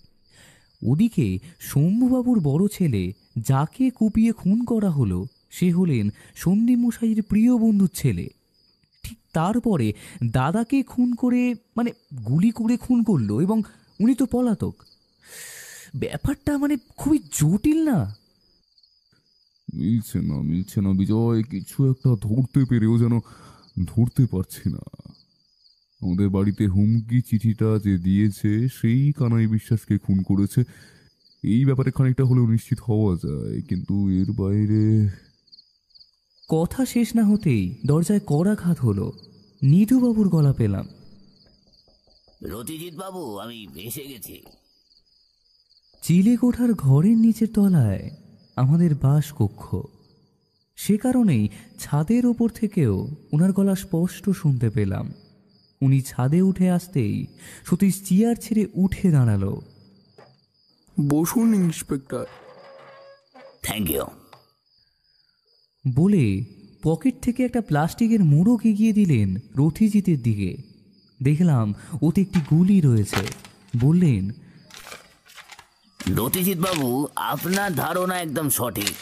ওদিকে শম্ভুবাবুর বড় ছেলে যাকে কুপিয়ে খুন করা হলো সে হলেন সন্দীপ মশাইয়ের প্রিয় বন্ধুর ছেলে। ঠিক তারপরে দাদাকে খুন করে, মানে গুলি করে খুন করলো, এবং উনি তো পলাতক। ব্যাপারটা খুবই জটিল না? মিলছে না বিজয়, কিছু একটা ধরতে পেরেও যেন ধরতে পারছি না। আমাদের বাড়িতে হুমকি চিঠিটা যে দিয়েছে সেই কানাই বিশ্বাসকে খুন করেছে, এই ব্যাপারে খানিকটা হলেও নিশ্চিত হওয়া যায়, কিন্তু এর বাইরে। কথা শেষ না হতেই দরজায় কড়াঘাত হলো। নিধুবাবুর গলা পেলাম, রথিজিৎ বাবু, আমি এসে গেছি। চিলেকোঠার ঘরের নিচের তলায় আমাদের বাসকক্ষ। সে কারণেই ছাদের ওপর থেকেও ওনার গলা স্পষ্ট শুনতে পেলাম। উনি ছাদে উঠে আসতেই সতীশ চেয়ার ছেড়ে উঠে দাঁড়ালো। বসুন ইন্সপেক্টর। থ্যাংক ইউ বলে পকেট থেকে একটা প্লাস্টিকের মোড়ক এগিয়ে দিলেন রথিজিতের দিকে। দেখলাম ওতে একটি গুলি রয়েছে। বললেন, রথিজিৎ বাবু, আপনার ধারণা একদম সঠিক।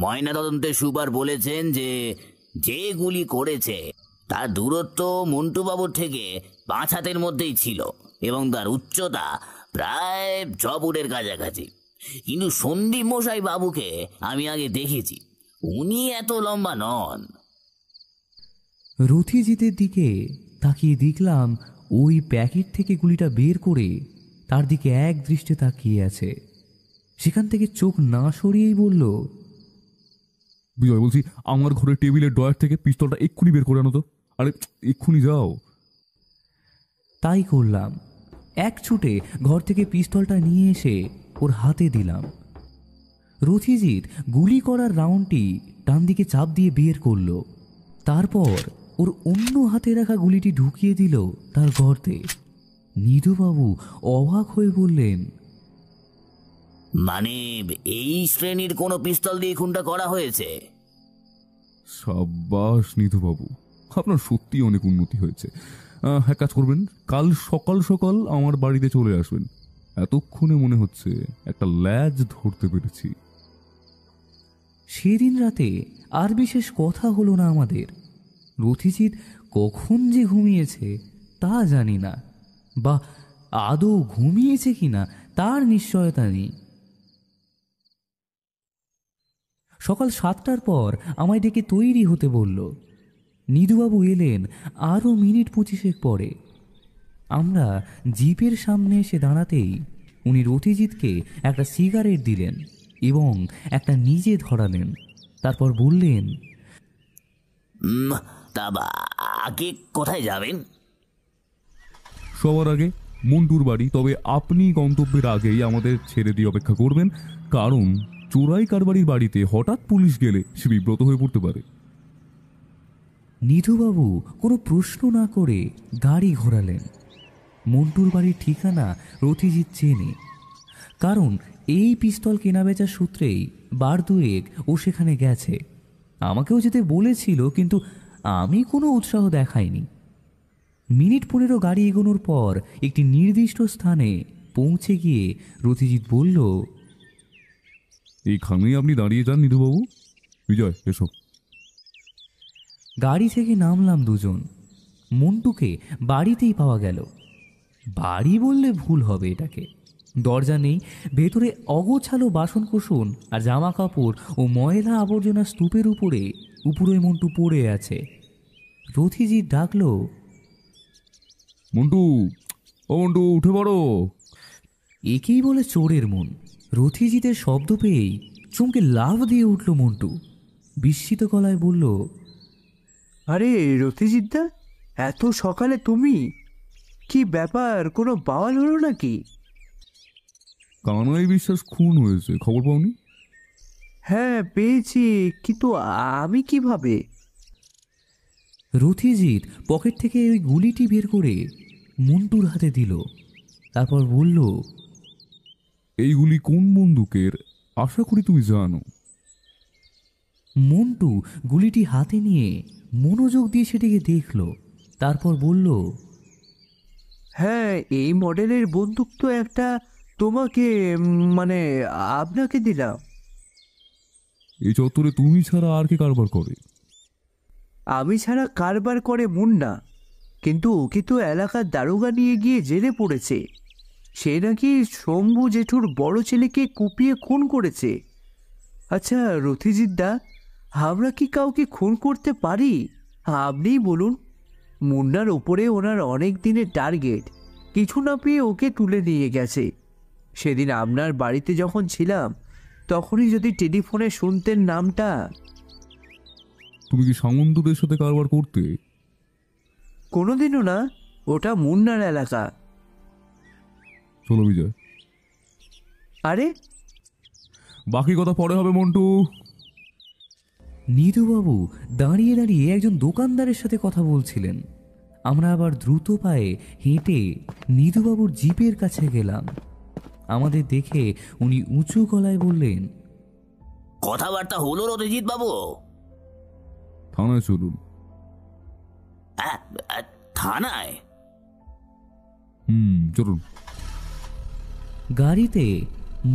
ময়নাতদন্তে সুপার বলেছেন যে গুলি করেছে তার দূরত্ব মন্টুবাবুর থেকে 5 হাতের মধ্যেই ছিল, এবং তার উচ্চতা প্রায় 6 ফুটের কাছাকাছি। কিন্তু সন্দীপ মশাই বাবুকে আমি আগে দেখেছি, উনি এত লম্বা নন। রথিজিতের দিকে তাকিয়ে দেখলাম ওই প্যাকেট থেকে গুলিটা বের করে তার দিকে এক দৃষ্টে তাকিয়ে আছে। সেখান থেকে চোখ না সরিয়েই বলল, বিজয়, বলছি আমার ঘরের টেবিলের ড্রয়ার থেকে পিস্তলটা এক্ষুনি বের করে আনো তো। আরে এক্ষুনি যাও। তাই করলাম। এক ছুটে ঘর থেকে পিস্তলটা নিয়ে এসে ওর হাতে দিলাম। রথিজিৎ গুলি করার রাউন্ডটি ডান দিকে চাপ দিয়ে বের করলো। তারপর ওর অন্য হাতে রাখা গুলিটি ঢুকিয়ে দিল তার গর্তে। নিধুবাবু অবাক হয়ে বললেন, মানে এই শ্রেণীর কোনো পিস্তল দিয়ে খুনটা করা হয়েছে? সাব্বাস নিধুবাবু, আপনার সত্যি অনেক উন্নতি হয়েছে। এক কাজ করবেন, কাল সকাল সকাল আমার বাড়িতে চলে আসবেন। এতক্ষণে মনে হচ্ছে একটা ল্যাজ ধরতে পেরেছি। সেদিন রাতে আর বিশেষ কথা হলো না আমাদের। রথিজিৎ কখন যে ঘুমিয়েছে তা জানি না, বা আদৌ ঘুমিয়েছে কিনা তার নিশ্চয়তা নেই। সকাল 7টার পর আমায় ডেকে তৈরি হতে বলল। নিধুবাবু এলেন আরও মিনিট 25 পরে। আমরা জিপের সামনে এসে দাঁড়াতেই উনি রথিজিৎকে একটা সিগারেট দিলেন এবং একটা নিজে ধরালেন। তারপর বললেন, তা আগে কোথায় যাবেন? সবার আগে মন্টুর বাড়ি, তবে আপনি গন্তব্যের আগেই আমাদের ছেড়ে দিয়ে অপেক্ষা করবেন, কারণ চোরাই কারবারির বাড়িতে হঠাৎ পুলিশ গেলে সে বিব্রত হয়ে পড়তে পারে। নিধুবাবু কোনো প্রশ্ন না করে গাড়ি ঘোরালেন। মন্টুর বাড়ির ঠিকানা রথিজিৎ চেনে, কারণ এই পিস্তল কেনাবেচার সূত্রেই বার দুয়েক ও সেখানে গেছে। আমাকেও যেতে বলেছিল, কিন্তু আমি কোনো উৎসাহ দেখাইনি। মিনিট 15 গাড়ি এগোনোর পর একটি নির্দিষ্ট স্থানে পৌঁছে গিয়ে রথিজিৎ বলল, এইখানেই আপনি দাঁড়িয়ে যান নিধুবাবু। বিজয়, এসো। গাড়ি থেকে নামলাম দুজন। মন্টুকে বাড়িতেই পাওয়া গেল। বাড়ি বললে ভুল হবে এটাকে। দরজা নেই, ভেতরে অগোছালো বাসনকোসন আর জামা কাপড় ও ময়লা আবর্জনা স্তূপের উপরে মন্টু পড়ে আছে। রথিজিৎ ডাকল, মন্টু, ও মন্টু, উঠে পড়ো। একেই বলে চোরের মন। রথিজিতের শব্দ পেয়েই চমকে লাফ দিয়ে উঠল মন্টু। বিস্মিত গলায় বলল, আরে রথিজিৎদা, এত সকালে তুমি? কি ব্যাপার, কোনো বাওয়াল হলো নাকি? কানাই বিশ্বাস খুন হয়েছে, খবর পাওনি? হ্যাঁ পেয়েছি, কিন্তু আমি কিভাবে? রথিজিৎ পকেট থেকে ওই গুলিটি বের করে মন্টুর হাতে দিল। তারপর বলল, এইগুলি কোন বন্দুকের আশা করি তুমি জানো। মন্টু গুলিটি হাতে নিয়ে মনোযোগ দিয়ে সেটিকে দেখল। তারপর বলল, হ্যাঁ, এই মডেলের বন্দুক তো একটা তোমাকে, মানে আপনাকে দিলাম। এই চত্বরে তুমি ছাড়া আর কে কারবার করে? আমি ছাড়া কারবার করে মুন্না, কিন্তু ওকে তো এলাকার দারোগা নিয়ে গিয়ে জেলে পড়েছে। সে নাকি শম্ভু জেঠুর বড় ছেলেকে কুপিয়ে খুন করেছে। আচ্ছা রথিজিৎদা, আমরা কি কাউকে খুন করতে পারি? আপনিই বলুন। মুন্নার ওপরে ওনার অনেক দিনের টার্গেট, কিছু না পেয়ে ওকে তুলে নিয়ে গেছে। সেদিন আপনার বাড়িতে যখন ছিলাম তখনই যদি টেলিফোনে শুনতেন নামটা। তুমি কি সামন্তদের সাথে কারবার করতে? কোনোদিনও না, ওটা মুন্নার এলাকা। চলো বিজয়। আরে বাকি কথা পরে হবে মন্টু। নিধুবাবু দাঁড়িয়ে দাঁড়িয়ে একজন দোকানদারের সাথে কথা বলছিলেন। আমরা আবার দ্রুত পায়ে হেঁটে নিধুবাবুর জিপের কাছে গেলাম। আমাদের দেখে উনি উঁচু গলায় বললেন, কথাবার্তা হলো রথিজিৎ বাবু? থানায় চলুন। থানায়? চলুন। গাড়িতে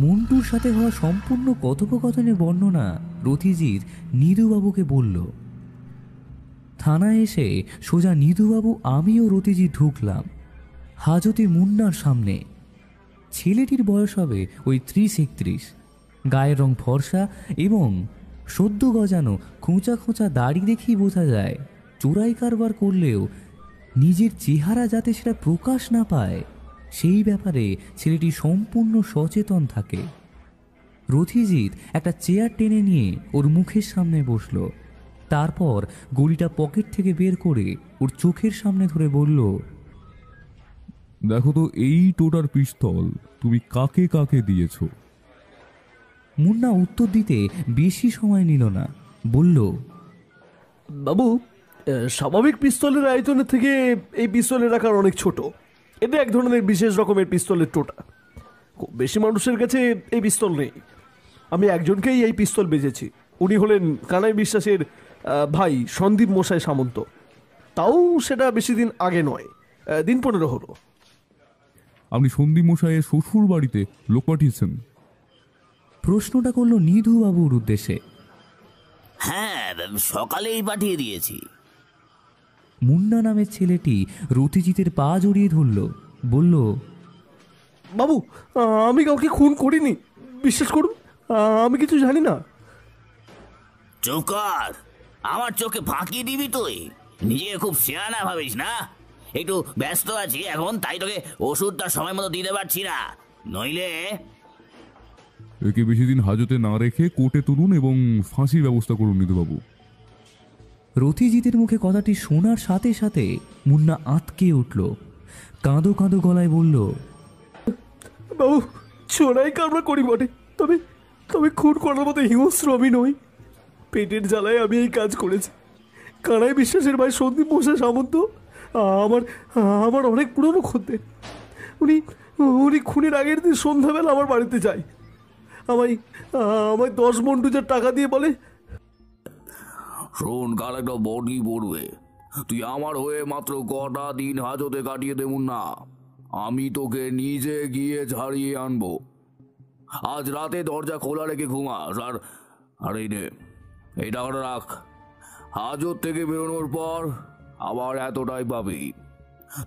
মন্টুর সাথে হওয়া সম্পূর্ণ কথোপকথনের বর্ণনা রথিজিৎ নিধুবাবুকে বলল। থানায় এসে সোজা নিধুবাবু, আমি ও রথিজিৎ ঢুকলাম হাজতে মুন্নার সামনে। ছেলেটির বয়স হবে ওই 30-31। গায়ের রং ফর্সা এবং সদ্য গজানো খোঁচা খোঁচা দাড়ি দেখেই বোঝা যায় চোরাই কারবার করলেও নিজের চেহারা যাতে সেটা প্রকাশ না পায় সেই ব্যাপারে ছেলেটি সম্পূর্ণ সচেতন থাকে। রথিজিৎ একটা চেয়ার টেনে নিয়ে ওর মুখের সামনে বসল। তারপর গড়িটা পকেট থেকে বের করে ওর চোখের সামনে ধরে বলল, দেখো তো এই টোটার পিস্তল তুমি কাকে কাকে দিয়েছ? মুন্না উত্তর দিতে বেশি সময় নিল না, বলল, বাবু, স্বাভাবিক পিস্তলের আয়তনের থেকে এই পিস্তলের আকার অনেক ছোট। এটা এক ধরনের বিশেষ রকমের পিস্তলের টোটা। খুব বেশি মানুষের কাছে এই পিস্তল নেই। আমি একজনকেই এই পিস্তল বেচেছি। উনি হলেন কানাই বিশ্বাসের ভাই সন্দীপ মশাই সামন্ত। তাও সেটা বেশি দিন আগে নয়, দিন 15 হলো। আপনি সন্দীপ মশাইয়ের শ্বশুর বাড়িতে লোক পাঠিয়েছেন? প্রশ্নটা করলো নিধুবাবুর উদ্দেশ্যে। হ্যাঁ, সকালেই পাঠিয়ে দিয়েছি। মুন্না নামের ছেলেটি রতিজিতের পা জড়িয়ে ধরল, বলল, বাবু, আমি কাউকে খুন করিনি, বিশ্বাস করুন, আমি কিছু জানি না। চুপ কর, আমার চোখে ফাঁকি দিবি তুই? নিজে খুব শেয়ানা ভাবিস না? একটু ব্যস্ত আছি এখন, তাই তোকে ওষুধটা সময় মতো দিতে পারছি না, নইলে। একে বেশি দিন হাজতে না রেখে কোর্টে তুলুন এবং ফাঁসির ব্যবস্থা করুন নিধুবাবু। রতিজিতের মুখে কথাটি শোনার সাথে সাথে মুন্না আঁতকে উঠল, কাঁদো কাঁদো গলায় বলল, বাবু, চোরাই কামড়া করি বটে, তবে তবে খুন করার মতো হিংস্র আমি নই। পেটের জ্বালায় আমি এই কাজ করেছি। কানাই বিশ্বাসের ভাই সন্দীপ মশাই সামন্ত আমার আমার অনেক পুরনো খদ্দের। উনি উনি খুনের আগের দিন সন্ধ্যাবেলা আমার বাড়িতে যায়। আমায় 10 মন্টুজার টাকা দিয়ে বলে, শোন, কাল একটা বডি পড়বে, তুই আমার হয়ে মাত্র কটা দিন হাজতে কাটিয়ে দেবুন না, আমি তোকে নিজে গিয়ে ঝাড়িয়ে আনবো। আজ রাতে দরজা খোলা রেখে ঘুমাস। আর এই নে, এই টাকাটা রাখ, হাজত থেকে বেরোনোর পর আবার এতটাই পাবি।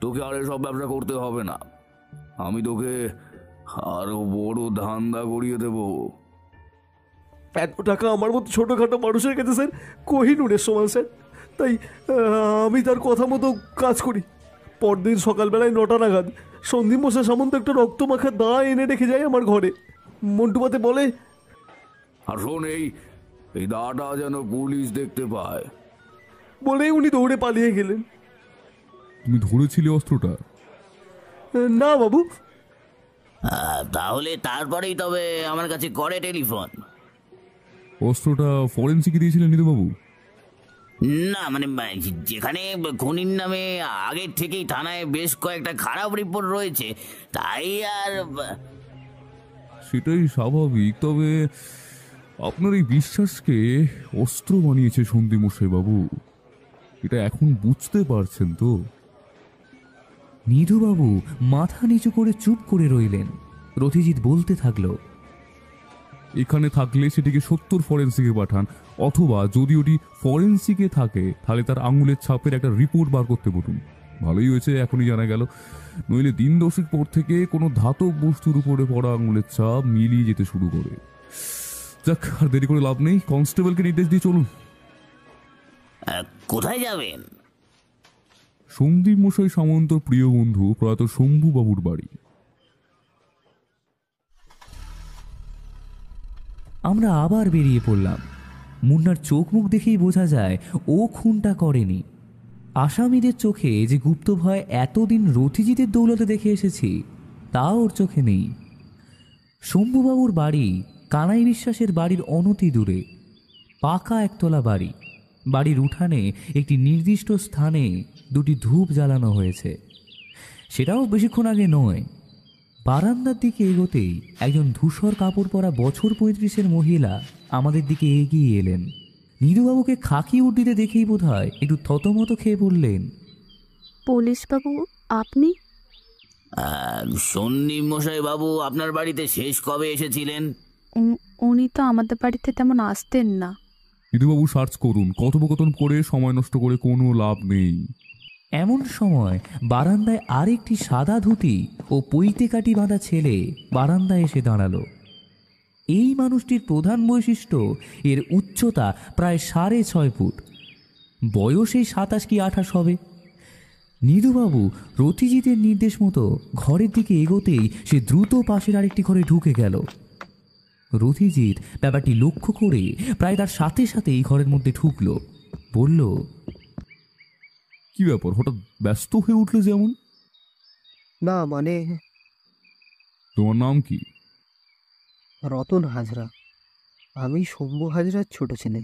তোকে আর এসব ব্যবসা করতে হবে না, আমি তোকে আরো বড় ধান্দা করিয়ে দেবো। এত টাকা আমার মতো ছোটোখাটো মানুষের কাছে স্যার কোহিনূরের সমান স্যার। তাই আমি তার কথা মতো কাজ করি। পরদিন সকালবেলায় 9টা নাগাদ সন্দীপ মশাই সামন্ত একটা রক্তমাখা দা এনে রেখে যায় আমার ঘরে। মন্টুপাতে বলে, আর শোন, এই দাটা যেন পুলিশ দেখতে পায়। বলেই উনি দৌড়ে পালিয়ে গেলেন। তুমি ধরেছিলে অস্ত্রটা? না বাবু। তাহলে তারপরেই তবে আমার কাছে করে টেলিফোন। অস্ত্রটা ফরেন্সিকে দিয়েছিলেন নিধুবাবু? না, মানে যেখানে খুনির নামে আগের থেকেই থানায় বেশ কয়েকটা খারাপ রিপোর্ট রয়েছে, তাই আর। সেটাই স্বাভাবিক, তবে আপনার এই বিশ্বাসকে অস্ত্র বানিয়েছে সন্দীপ মশাই বাবু, এটা এখন বুঝতে পারছেন তো? নিধুবাবু মাথা নিচু করে চুপ করে রইলেন। রতিজিৎ বলতে থাকলো, এখানে থাকলে সেটিকে 70 ফরেন্সিকে পাঠান, অথবা যদি ওটি ফরেন্সিকে থাকে তাহলে তার আঙুলের ছাপের একটা রিপোর্ট বার করতে বলুন। ভালোই হয়েছে এখনই জানা গেল, নইলে দিন 10 পর থেকে কোনো ধাতব বস্তুর উপরে পড়া আঙুলের ছাপ মিলিয়ে যেতে শুরু করে। যাক, আর দেরি করে লাভ নেই, কনস্টেবলকে নির্দেশ দিয়ে চলুন। কোথায় যাবেন? সন্দীপ মশাই সামন্ত প্রিয় বন্ধু প্রয়াত শম্ভু বাবুর বাড়ি। আমরা আবার বেরিয়ে পড়লাম। মুন্নার চোখ মুখ দেখেই বোঝা যায় ও খুনটা করেনি। আসামিদের চোখে যে গুপ্ত ভয় এতদিন রতিজিতের দৌলতে দেখে এসেছি, তা ওর চোখে নেই। শম্ভুবাবুর বাড়ি কানাই বিশ্বাসের বাড়ির অনতি দূরে, পাকা একতলা বাড়ি। বাড়ির উঠানে একটি নির্দিষ্ট স্থানে 2টি ধূপ জ্বালানো হয়েছে, সেটাও বেশিক্ষণ আগে নয়। বারান্দার দিকে এগোতেই একজন ধূসর কাপড় পরা বছর 35-এর মহিলা আমাদের দিকে এগিয়ে এলেন। নিধুবাবুকে খাকি উর্দিতে দেখেই বোধ হয় একটু থতমত খেয়ে বললেন, পুলিশবাবু আপনি? সন্দীপ মশাই বাবু আপনার বাড়িতে শেষ কবে এসেছিলেন? উনি তো আমাদের বাড়িতে তেমন আসতেন না। নিধুবাবু সার্চ করুন, কথোপকথন করে সময় নষ্ট করে কোনো লাভ নেই। এমন সময় বারান্দায় আরেকটি সাদা ধুতি ও পৈতে কাটি বাঁধা ছেলে বারান্দায় এসে দাঁড়ালো। এই মানুষটির প্রধান বৈশিষ্ট্য এর উচ্চতা প্রায় 6.5 ফুট, বয়স এই 27 কি 28 হবে। নিধুবাবু রতিজিতের নির্দেশ মতো ঘরের দিকে এগোতেই সে দ্রুত পাশের আরেকটি ঘরে ঢুকে গেল। রতিজিৎ ব্যাপারটি লক্ষ্য করে প্রায় তার সাথে সাথে এই ঘরের মধ্যে ঢুকলো, বলল, কি ব্যাপার, হঠাৎ ব্যস্ত হয়ে উঠলে যেমন? না মানে, তোমার নাম কি? রতন হাজরা। আমি শম্ভু হাজরার ছোট ছেলে।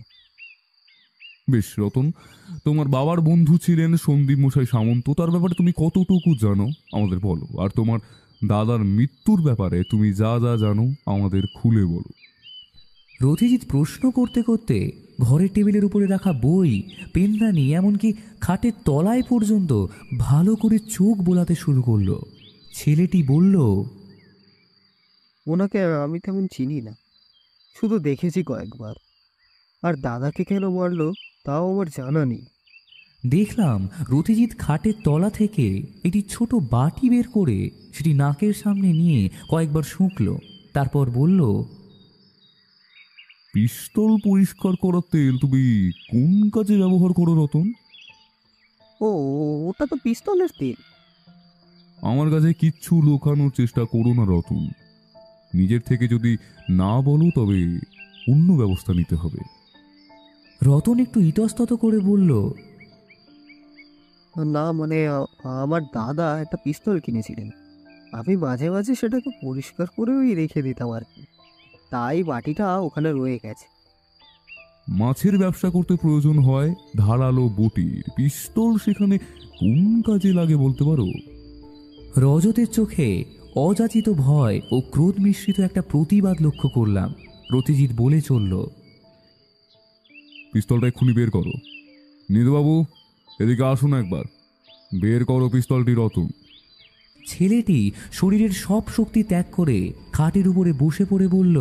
বেশ রতন, তোমার বাবার বন্ধু ছিলেন সন্দীপ মশাই সামন্ত, তার ব্যাপারে তুমি কতটুকু জানো আমাদের বলো। আর তোমার দাদার মৃত্যুর ব্যাপারে তুমি যা যা জানো আমাদের খুলে বলো। রতিজিৎ প্রশ্ন করতে করতে ঘরের টেবিলের উপরে রাখা বই, পেনদানি, এমনকি খাটের তলায় পর্যন্ত ভালো করে চোখ বোলাতে শুরু করলো। ছেলেটি বলল, ওনাকে আমি তেমন চিনি না, শুধু দেখেছি কয়েকবার। আর দাদাকে কেন মারলো তাও আমার জানা নেই। দেখলাম রথিজিৎ খাটের তলা থেকে একটি ছোট বাটি বের করে সেটি নাকের সামনে নিয়ে কয়েকবার শুঁকল, তারপর বলল, পিস্তল পরিষ্কার করার তেল তুমি কোন কাজে ব্যবহার করো রতন? ও, ওটা তো পিস্তলের তেল। আমার কাছে কিচ্ছু লুকানোর চেষ্টা করো না রতন। নিজের থেকে যদি না বলো তবে অন্য ব্যবস্থা নিতে হবে। রতন একটু ইতস্তত করে বলল, না মানে আমার দাদা একটা পিস্তল কিনেছিলেন, আমি মাঝে মাঝে সেটাকে পরিষ্কার করেই রেখে দিতাম আর কি, তাই বাটিটা ওখানে রয়ে গেছে। মাছের ব্যবসা করতে প্রয়োজন হয় ধারালো বটির, পিস্তল সেখানে কোন কাজে লাগে বলতে পারো? রজতের চোখে অযাচিত ভয় ও ক্রোধ মিশ্রিত একটা প্রতিবাদ লক্ষ্য করলাম। রথিজিৎ বলে চলল, পিস্তলটা এক্ষুনি বের করো। নিধুবাবু, এদিকে আসুন একবার, বের করো পিস্তলটি রতন। ছেলেটি শরীরের সব শক্তি ত্যাগ করে খাটের উপরে বসে পড়ে বলল,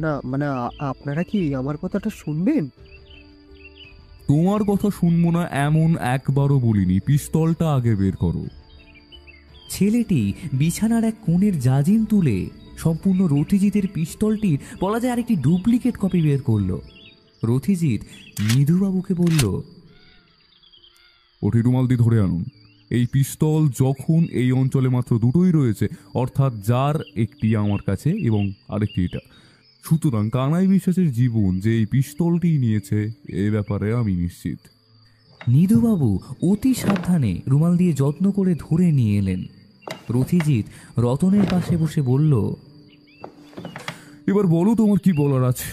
না মানে আপনারা কি আমার কথাটা শুনবেন? তোমার কথা শুনবো না এমন একবারও বলিনি, পিস্তলটা আগে বের করো। ছেলেটি বিছানার এক কোণের জাজিম তুলে সম্পূর্ণ রথিজিতের পিস্তলটির বলা যায় আরেকটি ডুপ্লিকেট কপি বের করলো। রথিজিৎ নিধুবাবুকে বলল, ওটি রুমাল দিয়ে ধরে আনুন। এই পিস্তল যখন এই অঞ্চলে মাত্র দুটোই রয়েছে, অর্থাৎ যার একটি আমার কাছে এবং আরেকটি এটা, সুতরাং কানাই বিশ্বাসের জীবন যে এই পিস্তলটি নিয়েছে এ ব্যাপারে আমি নিশ্চিত। নিধুবাবু অতি সাবধানে রুমাল দিয়ে যত্ন করে ধরে নিয়ে এলেন। রথিজিৎ রতনের পাশে বসে বলল, এবার বলো তোমার কি বলার আছে।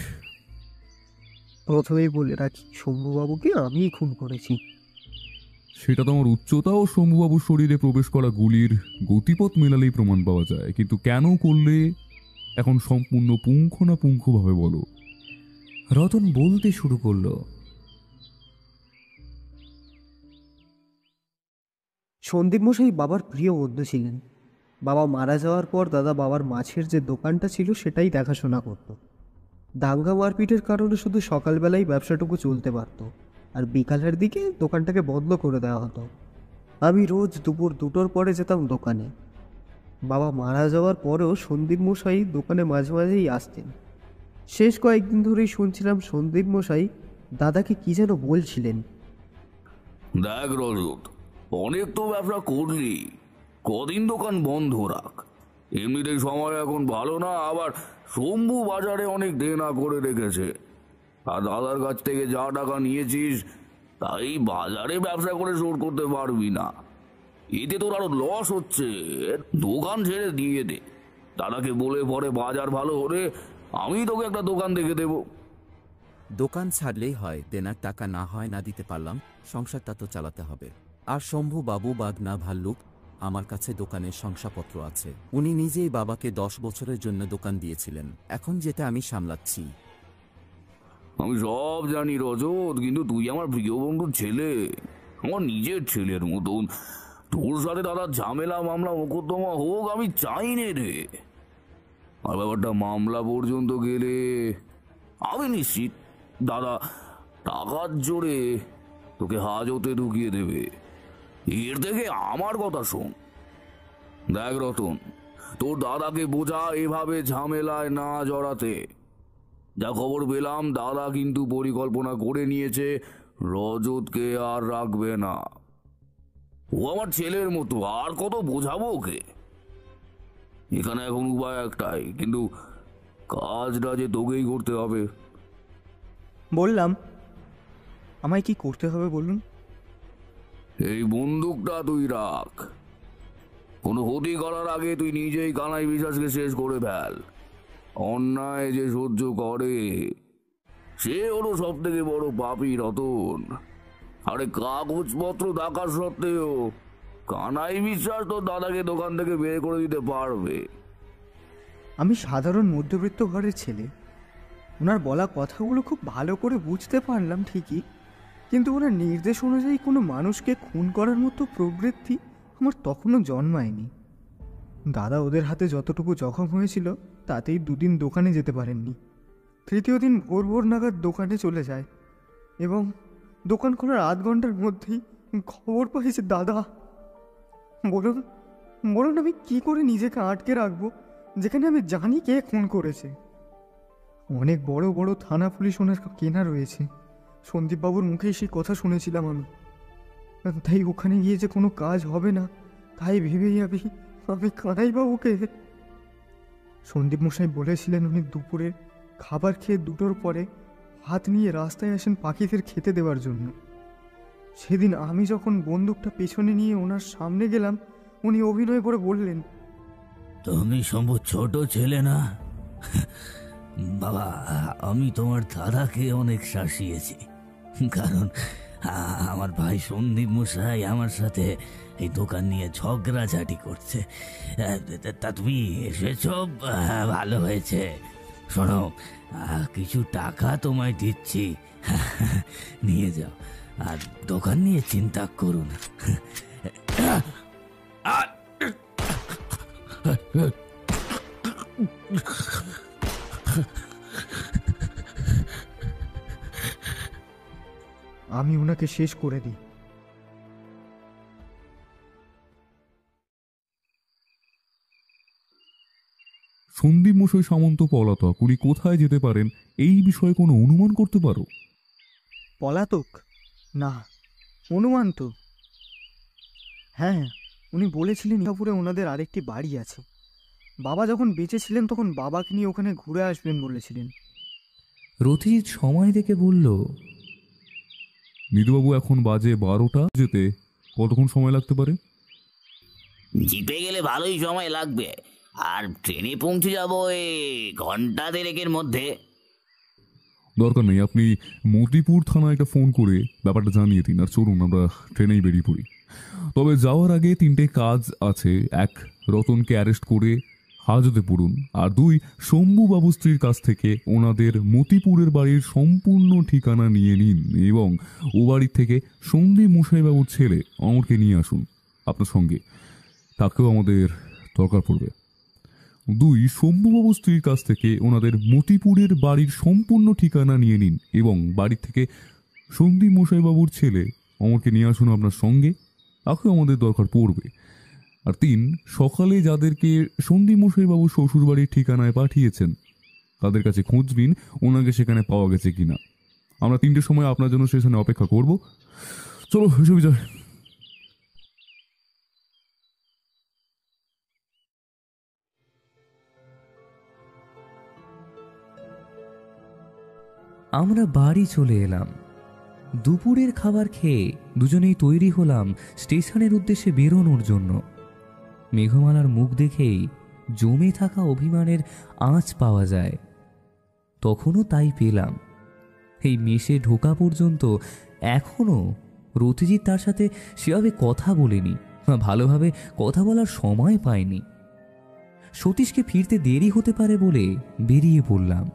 প্রথমেই বলে রাখি, শম্ভুবাবুকে আমিই খুন করেছি। সেটা তোমার উচ্চতা ও শম্ভুবাবুর শরীরে প্রবেশ করা গুলির গতিপথ মেলালেই প্রমাণ পাওয়া যায়, কিন্তু কেন করলে এখন সম্পূর্ণ পুঙ্খানুপুঙ্খভাবে বলো। রতন বলতে শুরু করলো, সন্দীপ মশাই বাবার প্রিয় বন্ধু ছিলেন। বাবা মারা যাওয়ার পর দাদা বাবার মাছের যে দোকানটা ছিল সেটাই দেখাশোনা করত। দাঙ্গা মারপিটের কারণে শুধু সকালবেলাই ব্যবসাটুকু চলতে পারত, আর বিকালের দিকে দোকানটাকে বন্ধ করে দেওয়া হতো। আমি রোজ দুপুর 2টোর পরে যেতাম দোকানে। বাবা মারা যাওয়ার পরেও সন্দীপ মশাই দোকানে মাঝে মাঝেই আসতেন। শেষ কয়েকদিন ধরেই শুনছিলাম সন্দীপ মশাই দাদাকে কি যেন বলছিলেন। দেখ রজত, অনেক তো ব্যবসা করলি, কদিন দোকান বন্ধ রাখ। এমনিতে সময় এখন ভালো না, আবার শম্ভু বাজারে অনেক দেনা করে রেখেছে, আর দাদার কাছ থেকে যা টাকা নিয়েছিস তাই বাজারে ব্যবসা করে শোধ করতে পারবি না। এতে তোর আরো লস হচ্ছে, দোকান ছেড়ে দিয়ে দে। দাদাকে বলে পরে বাজার ভালো হলে আমি তোকে একটা দোকান দেখে দেবো। দোকান ছাড়লেই হয়, দেনার টাকা না হয় না দিতে পারলাম, সংসারটা তো চালাতে হবে। আর শম্ভু বাবু বাগনা ভাল্লুক, আমার কাছে দোকানের শংসাপত্র আছে। উনি নিজেই বাবাকে 10 বছরের জন্য দোকান দিয়েছিলেন, এখন যেটা আমি সামলাচ্ছি। আমি সব জানি রজত, কিন্তু তুই আমার প্রিয় বন্ধুর ছেলে, আমার নিজের ছেলের মতন। তোর সাথে দাদা ঝামেলা মামলা মোকদ্দমা হোক আমি চাই নে রে। আর ব্যাপারটা মামলা পর্যন্ত গেলে আমি নিশ্চিত দাদা টাকার জোরে তোকে হাজতে ঢুকিয়ে দেবে। এর থেকে আমার কথা শোন। দেখ রতন, তোর দাদাকে বোঝা এভাবে ঝামেলায় না জড়াতে। যা খবর পেলাম দাদা কিন্তু পরিকল্পনা করে নিয়েছে রজতকে আর রাখবে না। ও আমার ছেলের মতো, আর কত বোঝাবো ওকে। এখানে এখন উপায় একটাই, কিন্তু কাজটা যে তোকেই করতে হবে। বললাম, আমায় কি করতে হবে বলুন? এই বন্দুকটা তুই রাখ। কোনো ক্ষতি করার আগে তুই নিজেই কানাই বিশ্বাসকে শেষ করে ফেল। অন্যায় যে সহ্য করে সে হলো সব থেকে বড় পাপী রতন। আরে কাগজপত্র থাকার সত্ত্বেও কানাই বিশ্বাস তো দাদাকে দোকান থেকে বের করে দিতে পারবে। আমি সাধারণ মধ্যবিত্ত ঘরের ছেলে, ওনার বলা কথাগুলো খুব ভালো করে বুঝতে পারলাম ঠিকই, কিন্তু ওনার নির্দেশ অনুযায়ী কোনো মানুষকে খুন করার মতো প্রবৃত্তি আমার তখনও জন্মায়নি। দাদা ওদের হাতে যতটুকু জখম হয়েছিল তাতেই 2 দিন দোকানে যেতে পারেননি। তৃতীয় দিন ভোর ভোর নাগাদ দোকানে চলে যায় এবং দোকান খোলার আধ ঘন্টার মধ্যেই খবর পাই যে দাদা। বলুন বলুন আমি কি করে নিজেকে আটকে রাখবো যেখানে আমি জানি কে খুন করেছে। অনেক বড় বড় থানা পুলিশ ওনার কেনা রয়েছে, সন্দীপবাবুর মুখেই সেই কথা শুনেছিলাম আমি। তাই ওখানে গিয়ে যে কোনো কাজ হবে না তাই ভেবেই আমি কানাইবাবুকে। সন্দীপ মশাই বলেছিলেন উনি দুপুরে খাবার খেয়ে 2টোর পরে হাত নিয়ে রাস্তায় আসেন পাখিদের খেতে দেওয়ার জন্য। সেদিন আমি যখন বন্দুকটা পেছনে নিয়ে ওনার সামনে গেলাম, উনি অভিনয় করে বললেন, তুমি শম্ভু ছোট ছেলে না? বাবা, আমি তোমার দাদাকে অনেক শাসিয়েছি, কারণ আমার ভাই সন্দীপ মশাই আমার সাথে এই দোকান নিয়ে ঝগড়াঝাটি করছে। তা তুমি এসেছ, ভালো হয়েছে। শোনো, কিছু টাকা তোমায় দিচ্ছি, নিয়ে যাও, আর দোকান নিয়ে চিন্তা করো না। আমি ওনাকে শেষ করে দিই। সন্দীপ মশাই সামন্ত পলাতক, উনি কোথায় যেতে পারেন এই বিষয়ে কোনো অনুমান করতে পারো? পলাতক না, অনুমান তো। হ্যাঁ, উনি বলেছিলেন ইহাপুরে ওনাদের আরেকটি বাড়ি আছে। বাবা যখন বেঁচে ছিলেন তখন বাবাকে নিয়ে ওখানে ঘুরে আসবেন বলেছিলেন। রথিজিৎ সময় দেখে বলল, নিধুবাবু এখন বাজে 12টা, যেতে কতক্ষণ সময় লাগতে পারে? জিপে গেলে ভালোই সময় লাগবে, আর ট্রেনে পৌঁছে যাবো ঘন্টা 3-এর মধ্যে। দরকার নেই, আপনি মতিপুর থানায় একটা ফোন করে ব্যাপারটা জানিয়ে দিন, আর চলুন আমরা ট্রেনেই বেরিয়ে পড়ি। তবে যাওয়ার আগে 3টে কাজ আছে। 1, রতনকে অ্যারেস্ট করে হাজতে পুরুন, আর 2, শম্ভুবাবু স্ত্রীর কাছ থেকে ওনাদের মতিপুরের বাড়ির সম্পূর্ণ ঠিকানা নিয়ে নিন এবং ও বাড়ির থেকে সন্দীপ মশাইবাবুর ছেলে অমরকে নিয়ে আসুন আপনার সঙ্গে, তাকেও আমাদের দরকার পড়বে। 2, শম্ভুবাবু স্ত্রীর কাছ থেকে ওনাদের মতিপুরের বাড়ির সম্পূর্ণ ঠিকানা নিয়ে নিন এবং বাড়ির থেকে সন্দীপ মশাইবাবুর ছেলে অমরকে নিয়ে আসুন আপনার সঙ্গে, তাকেও আমাদের দরকার পড়বে। আর 3, সকালে যাদেরকে সন্দীপ মশাইবাবু শ্বশুর বাড়ির ঠিকানায় পাঠিয়েছেন তাদের কাছে খুঁজবিন ওনাকে সেখানে পাওয়া গেছে কিনা। আমরা 3টের সময় আপনার জন্য স্টেশনে অপেক্ষা করব। চলো এসো বিজয়। আমরা বাড়ি চলে এলাম। দুপুরের খাবার খেয়ে দুজনেই তৈরি হলাম স্টেশনের উদ্দেশ্যে বেরোনোর জন্য। মেঘমালার মুখ দেখেই জমে থাকা অভিমানের আঁচ পাওয়া যায়। তখনও তাই পেলাম। এই মেসে ঢোকা পর্যন্ত এখনও রথিজিৎ তার সাথে সেভাবে কথা বলেনি, ভালোভাবে কথা বলার সময় পায়নি। সতীশকে ফিরতে দেরি হতে পারে বলে বেরিয়ে পড়লাম।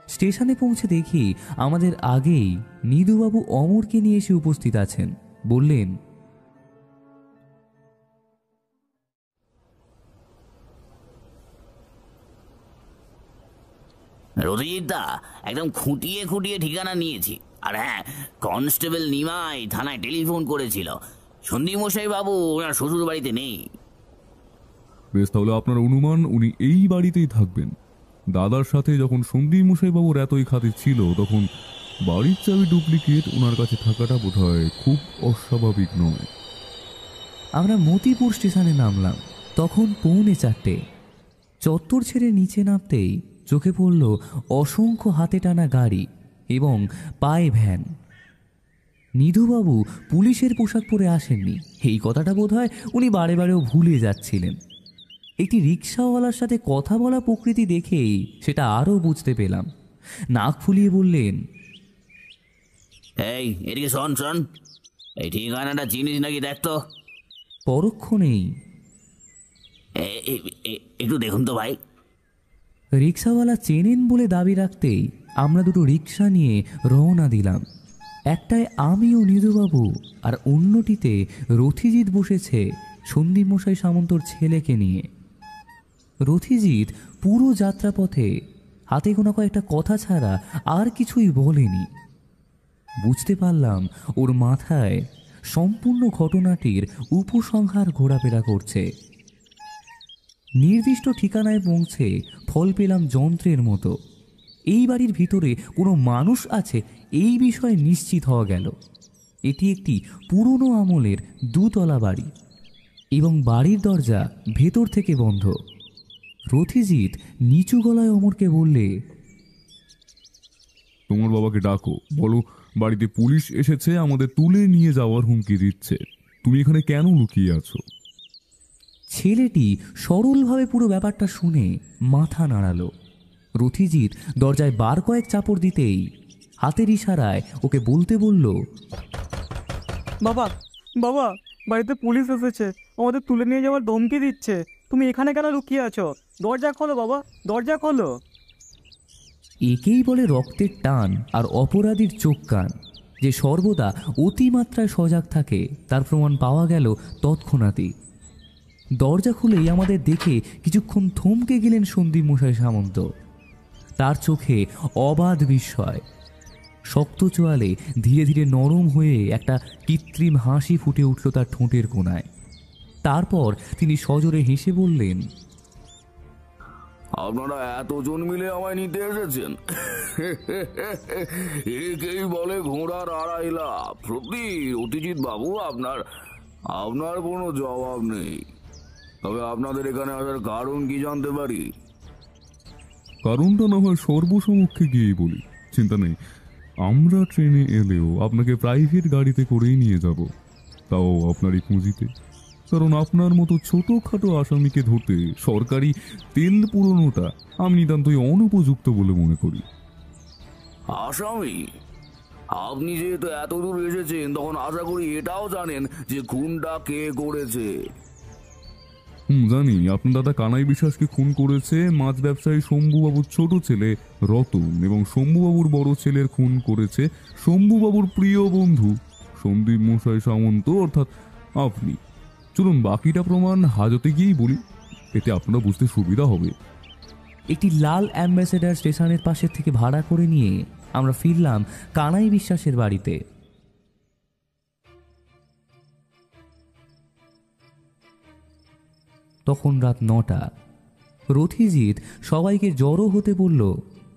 স্টেশনে পৌঁছে দেখি আমাদের আগেই নিধুবাবু অমরকে নিয়ে এসে উপস্থিত আছেন। বললেন, রথিজিৎদা, একদম খুঁটিয়ে খুঁটিয়ে ঠিকানা নিয়েছি। আর হ্যাঁ, কনস্টেবল নিমাই থানায় টেলিফোন করেছিল, সন্দীপ মশাই বাবু ওনার শ্বশুর বাড়িতে নেই। বেশ, তাহলে আপনার অনুমান উনি এই বাড়িতেই থাকবেন। দাদার সাথে যখন সন্দীপ মশাইবাবুর এতই খাতির ছিল তখন বাড়ির চাবি ডুপ্লিকেট ওনার কাছে থাকাটা বোধহয় খুব অস্বাভাবিক নয়। আমরা মতিপুর স্টেশনে নামলাম। তখন 3:45। চত্বর ছেড়ে নিচে নামতেই চোখে পড়ল অসংখ্য হাতে টানা গাড়ি এবং পায়ে ভ্যান। নিধুবাবু পুলিশের পোশাক পরে আসেননি, এই কথাটা বোধহয় উনি বারে বারেও ভুলে যাচ্ছিলেন। একটি রিক্সাওয়ালার সাথে কথা বলা প্রকৃতি দেখেই সেটা আরও বুঝতে পেলাম। নাক ফুলিয়ে বললেন, এই এদিকে শোন শোন, এই ঠিকানাটা চিনিস নাকি দেখতো। পরক্ষণেই, একটু দেখুন তো ভাই। রিক্সাওয়ালা চেনেন বলে দাবি রাখতেই আমরা দুটো রিক্সা নিয়ে রওনা দিলাম। একটায় আমি ও নিধুবাবু, আর অন্যটিতে রথিজিৎ বসেছে সন্দীপ মশাই সামন্তর ছেলেকে নিয়ে। রথিজিৎ পুরো যাত্রাপথে হাতে গোনা কয়েকটা কথা ছাড়া আর কিছুই বলেনি। বুঝতে পারলাম ওর মাথায় সম্পূর্ণ ঘটনাটির উপসংহার ঘোরাফেরা করছে। নির্দিষ্ট ঠিকানায় পৌঁছে ফল পেলাম যন্ত্রের মতো। এই বাড়ির ভিতরে কোনো মানুষ আছে এই বিষয়ে নিশ্চিত হওয়া গেল। এটি একটি পুরনো আমলের দুতলা বাড়ি এবং বাড়ির দরজা ভেতর থেকে বন্ধ। রথিজিৎ নিচু গলায় অমরকে বললে, তোমার বাবাকে ডাকো, বলো বাড়িতে পুলিশ এসেছে, আমাদের তুলে নিয়ে যাওয়ার হুমকি দিচ্ছে। তুমি এখানে কেন লুকিয়ে আছো? ছেলেটি সরলভাবে পুরো ব্যাপারটা শুনে মাথা নাড়ালো। রথিজিৎ দরজায় বার কয়েক চাপড় দিতেই হাতের ইশারায় ওকে বলতে বলল, বাবা বাবা, বাড়িতে পুলিশ এসেছে, আমাদের তুলে নিয়ে যাওয়ার ধমকি দিচ্ছে। তুমি এখানে কেন লুকিয়ে আছো? দরজা খোলো বাবা, দরজা খোলো। একেই বলে রক্তের টান আর অপরাধীর চোখ কান। যে সর্বদা অতিমাত্রায় সজাগ থাকে তার প্রমাণ পাওয়া গেল তৎক্ষণাৎই। দরজা খুলেই আমাদের দেখে কিছুক্ষণ থমকে গেলেন সন্দীপ মশাই সামন্ত। তার চোখে অবাধ বিস্ময়। শক্ত চোয়ালে ধীরে ধীরে নরম হয়ে একটা কৃত্রিম হাসি ফুটে উঠল তার ঠোঁটের কোণায়। তারপর তিনি সজোরে হেসে বললেন, আপনারা এতজন মিলে আমায় নিতে এসেছেন? একেই বলে ঘোড়ার আড়াই লাফ। সত্যি অতিজিৎ বাবু, আপনার কোনো জবাব নেই। তবে আপনাদের এখানে আসার কারণ কি জানতে পারি? কারণটা না হয় সর্বসমক্ষে গিয়েই বলি, চিন্তা নেই। আমরা ট্রেনে এলেও আপনাকে প্রাইভেট গাড়িতে করেই নিয়ে যাব, তাও আপনারই পুঁজিতে। কারণ আপনার মতো ছোটখাটো আসামিকে ধরতে সরকারি তেল পুরোনোটা আমি নিতান্তই অনুপযুক্ত বলে মনে করি। আসামি? আপনি যেহেতু এত দূর এসেছেন, তখন আশা করি এটাও জানেন যে খুনটা কে করেছে। জানি। আপনার দাদা কানাই বিশ্বাসকে খুন করেছে মাছ ব্যবসায়ী শম্ভুবাবুর ছোট ছেলে রতন, এবং শম্ভুবাবুর বড় ছেলের খুন করেছে শম্ভুবাবুর প্রিয় বন্ধু সন্দীপ মশাই সামন্ত, অর্থাৎ আপনি। চলুন বাকিটা প্রমাণ হাজতে গিয়েই বলি, এতে আপনারা বুঝতে সুবিধা হবে। একটি লাল অ্যাম্বাসেডার স্টেশনের পাশের থেকে ভাড়া করে নিয়ে আমরা ফিরলাম কানাই বিশ্বাসের বাড়িতে। তখন রাত 9টা। রথিজিৎ সবাইকে জড়ো হতে বলল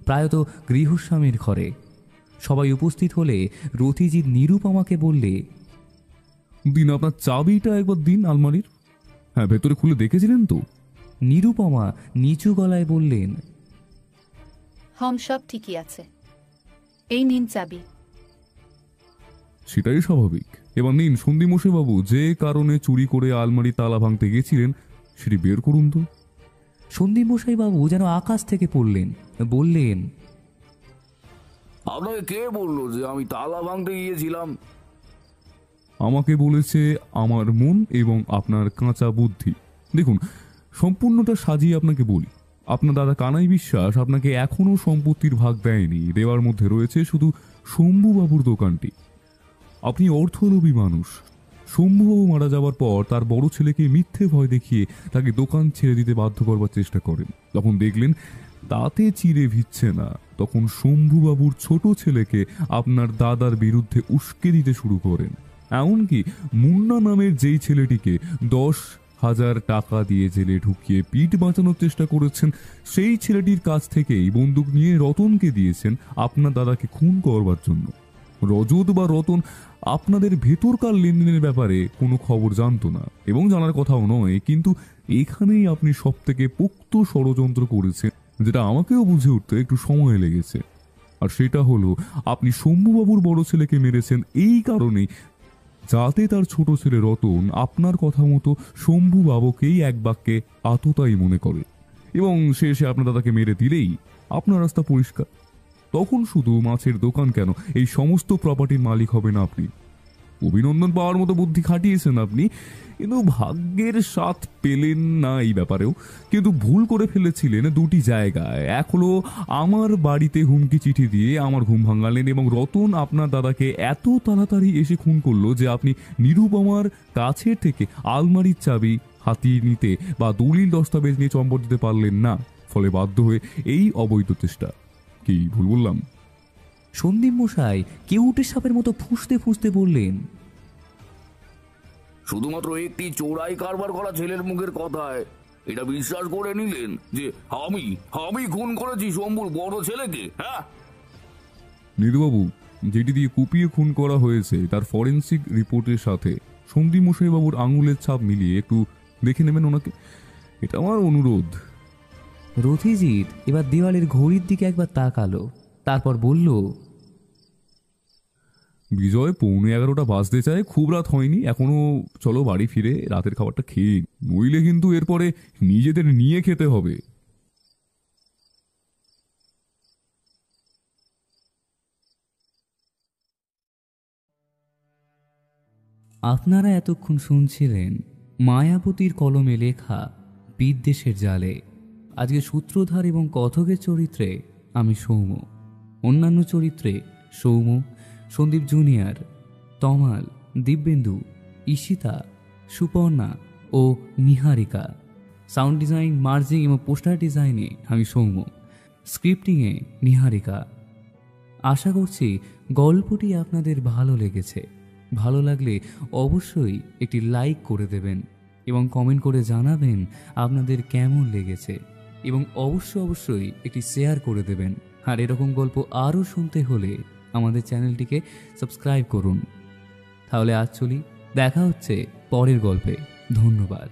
প্রায়ত গৃহস্বামীর ঘরে। সবাই উপস্থিত হলে রথিজিৎ নিরুপমাকে বললে, দিন আপনার চাবিটা একবার দিন আলমারির। হ্যাঁ, ভেতরে খুলে দেখেছিলেন তো? নিরুপমা নিচু গলায় বললেন, সব ঠিকই আছে, এই নিন চাবি। সেটাই স্বাভাবিক। এবার নিন সন্দীপ মশাই বাবু, যে কারণে চুরি করে আলমারি তালা ভাঙতে গেছিলেন সেটি বের করুন তো। সন্দীপ মশাই বাবু যেন আকাশ থেকে পড়লেন, বললেন, আপনাকে কে বললো যে আমি তালা ভাঙতে গিয়েছিলাম? আমাকে বলেছে আমার মন এবং আপনার কাঁচা বুদ্ধি। দেখুন, সম্পূর্ণটা সাজিয়ে আপনাকে বলি। আপনার দাদা কানাই বিশ্বাস আপনাকে এখনো সম্পত্তির ভাগ দেয়নি। দেওয়ার মধ্যে রয়েছে শুধু শম্ভুবাবুর দোকানটি। আপনি অর্থলোভী মানুষ। শম্ভুবাবু মারা যাওয়ার পর তার বড় ছেলেকে মিথ্যে ভয় দেখিয়ে তাকে দোকান ছেড়ে দিতে বাধ্য করবার চেষ্টা করেন। যখন দেখলেন তাতে চিড়ে ভিজছে না, তখন শম্ভুবাবুর ছোট ছেলেকে আপনার দাদার বিরুদ্ধে উস্কে দিতে শুরু করেন। এমনকি মুন্না নামের যেই ছেলেটিকে 10,000 টাকা দিয়ে জেলে ঢুকিয়ে পিঠ বাঁচানোর চেষ্টা করেছেন, সেই ছেলেটির কাছ থেকেই বন্দুক নিয়ে রতনকে দিয়েছেন আপনার দাদাকে খুন করবার জন্য। রজত বা রতন আপনাদের ভেতরকার লেনদেনের ব্যাপারে কোনো খবর জানতো না এবং জানার কথাও নয়, কিন্তু এখানেই আপনি সব থেকে পোক্ত ষড়যন্ত্র করেছেন, যেটা আমাকেও বুঝে উঠতে একটু সময় লেগেছে। আর সেটা হলো, আপনি শম্ভুবাবুর বড় ছেলেকে মেরেছেন এই কারণেই যাতে তার ছোট ছেলে রতন আপনার কথা মতো শম্ভুবাবুকেই এক বাক্যে আততায়ী মনে করে এবং সে এসে আপনার দাদাকে মেরে দিলেই আপনার রাস্তা পরিষ্কার। তখন শুধু মাছের দোকান কেন, এই সমস্ত প্রপার্টির মালিক হবেন আপনি। অভিনন্দন পাওয়ার মতো বুদ্ধি খাটিয়েছেন আপনি, কিন্তু ভাগ্যের সাথ পেলেন না এই ব্যাপারেও। কিন্তু ভুল করে ফেলেছিলেন দুটি জায়গায়। এক হলো আমার বাড়িতে হুমকি চিঠি দিয়ে আমার ঘুম ভাঙালেন, এবং রতন আপনার দাদাকে এত তাড়াতাড়ি এসে খুন করলো যে আপনি নিরুপমার কাছের থেকে আলমারির চাবি হাতিয়ে নিতে বা দলিল দস্তাবেজ নিয়ে চম্পট দিতে পারলেন না। ফলে বাধ্য হয়ে এই অবৈধ চেষ্টা। কি ভুল বললাম? সন্দীপ মশাই কেউটে সাপের মতো ফুঁসতে ফুঁসতে বললেন, শুধুমাত্র একটি চোরাই কারবার করা ছেলের মুখের কথায় এটা বিশ্বাস করে নিলেন যে আমি আমি খুন করেছি শম্ভুর বড় ছেলেকে? হ্যাঁ নিধুবাবু, যেটি দিয়ে কুপিয়ে খুন করা হয়েছে তার ফরেন্সিক রিপোর্টের সাথে সন্দীপ মশাই বাবুর আঙুলের ছাপ মিলিয়ে একটু দেখে নেবেন ওনাকে, এটা আমার অনুরোধ। রথিজিৎ এবার দেওয়ালের ঘড়ির দিকে একবার তাকালো, তারপর বলল, বিজয় 11:15 বাজতে চায়, খুব রাত হয়নি এখনো, চলো বাড়ি ফিরে রাতের খাবারটা খেয়ে, নইলে কিন্তু এরপরে নিজেদের নিয়ে খেতে হবে। আপনারা এতক্ষণ শুনছিলেন মায়াবতীর কলমে লেখা বিদ্বেষের জালে। আজকে সূত্রধার এবং কথকের চরিত্রে আমি সৌম, অন্যান্য চরিত্রে সৌম, সন্দীপ জুনিয়র, তমাল, দিব্যেন্দু, ঈশিতা, সুপর্ণা ও নিহারিকা। সাউন্ড ডিজাইন, মার্জিং এবং পোস্টার ডিজাইনে আমি সৌম, স্ক্রিপ্টিংয়ে নিহারিকা। আশা করছি গল্পটি আপনাদের ভালো লেগেছে। ভালো লাগলে অবশ্যই একটি লাইক করে দেবেন এবং কমেন্ট করে জানাবেন আপনাদের কেমন লেগেছে, এবং অবশ্যই একটি শেয়ার করে দেবেন। আর এরকম গল্প আরও শুনতে হলে আমাদের চ্যানেলটিকে সাবস্ক্রাইব করুন। তাহলে আজ চলি, দেখা হচ্ছে পরের গল্পে। ধন্যবাদ।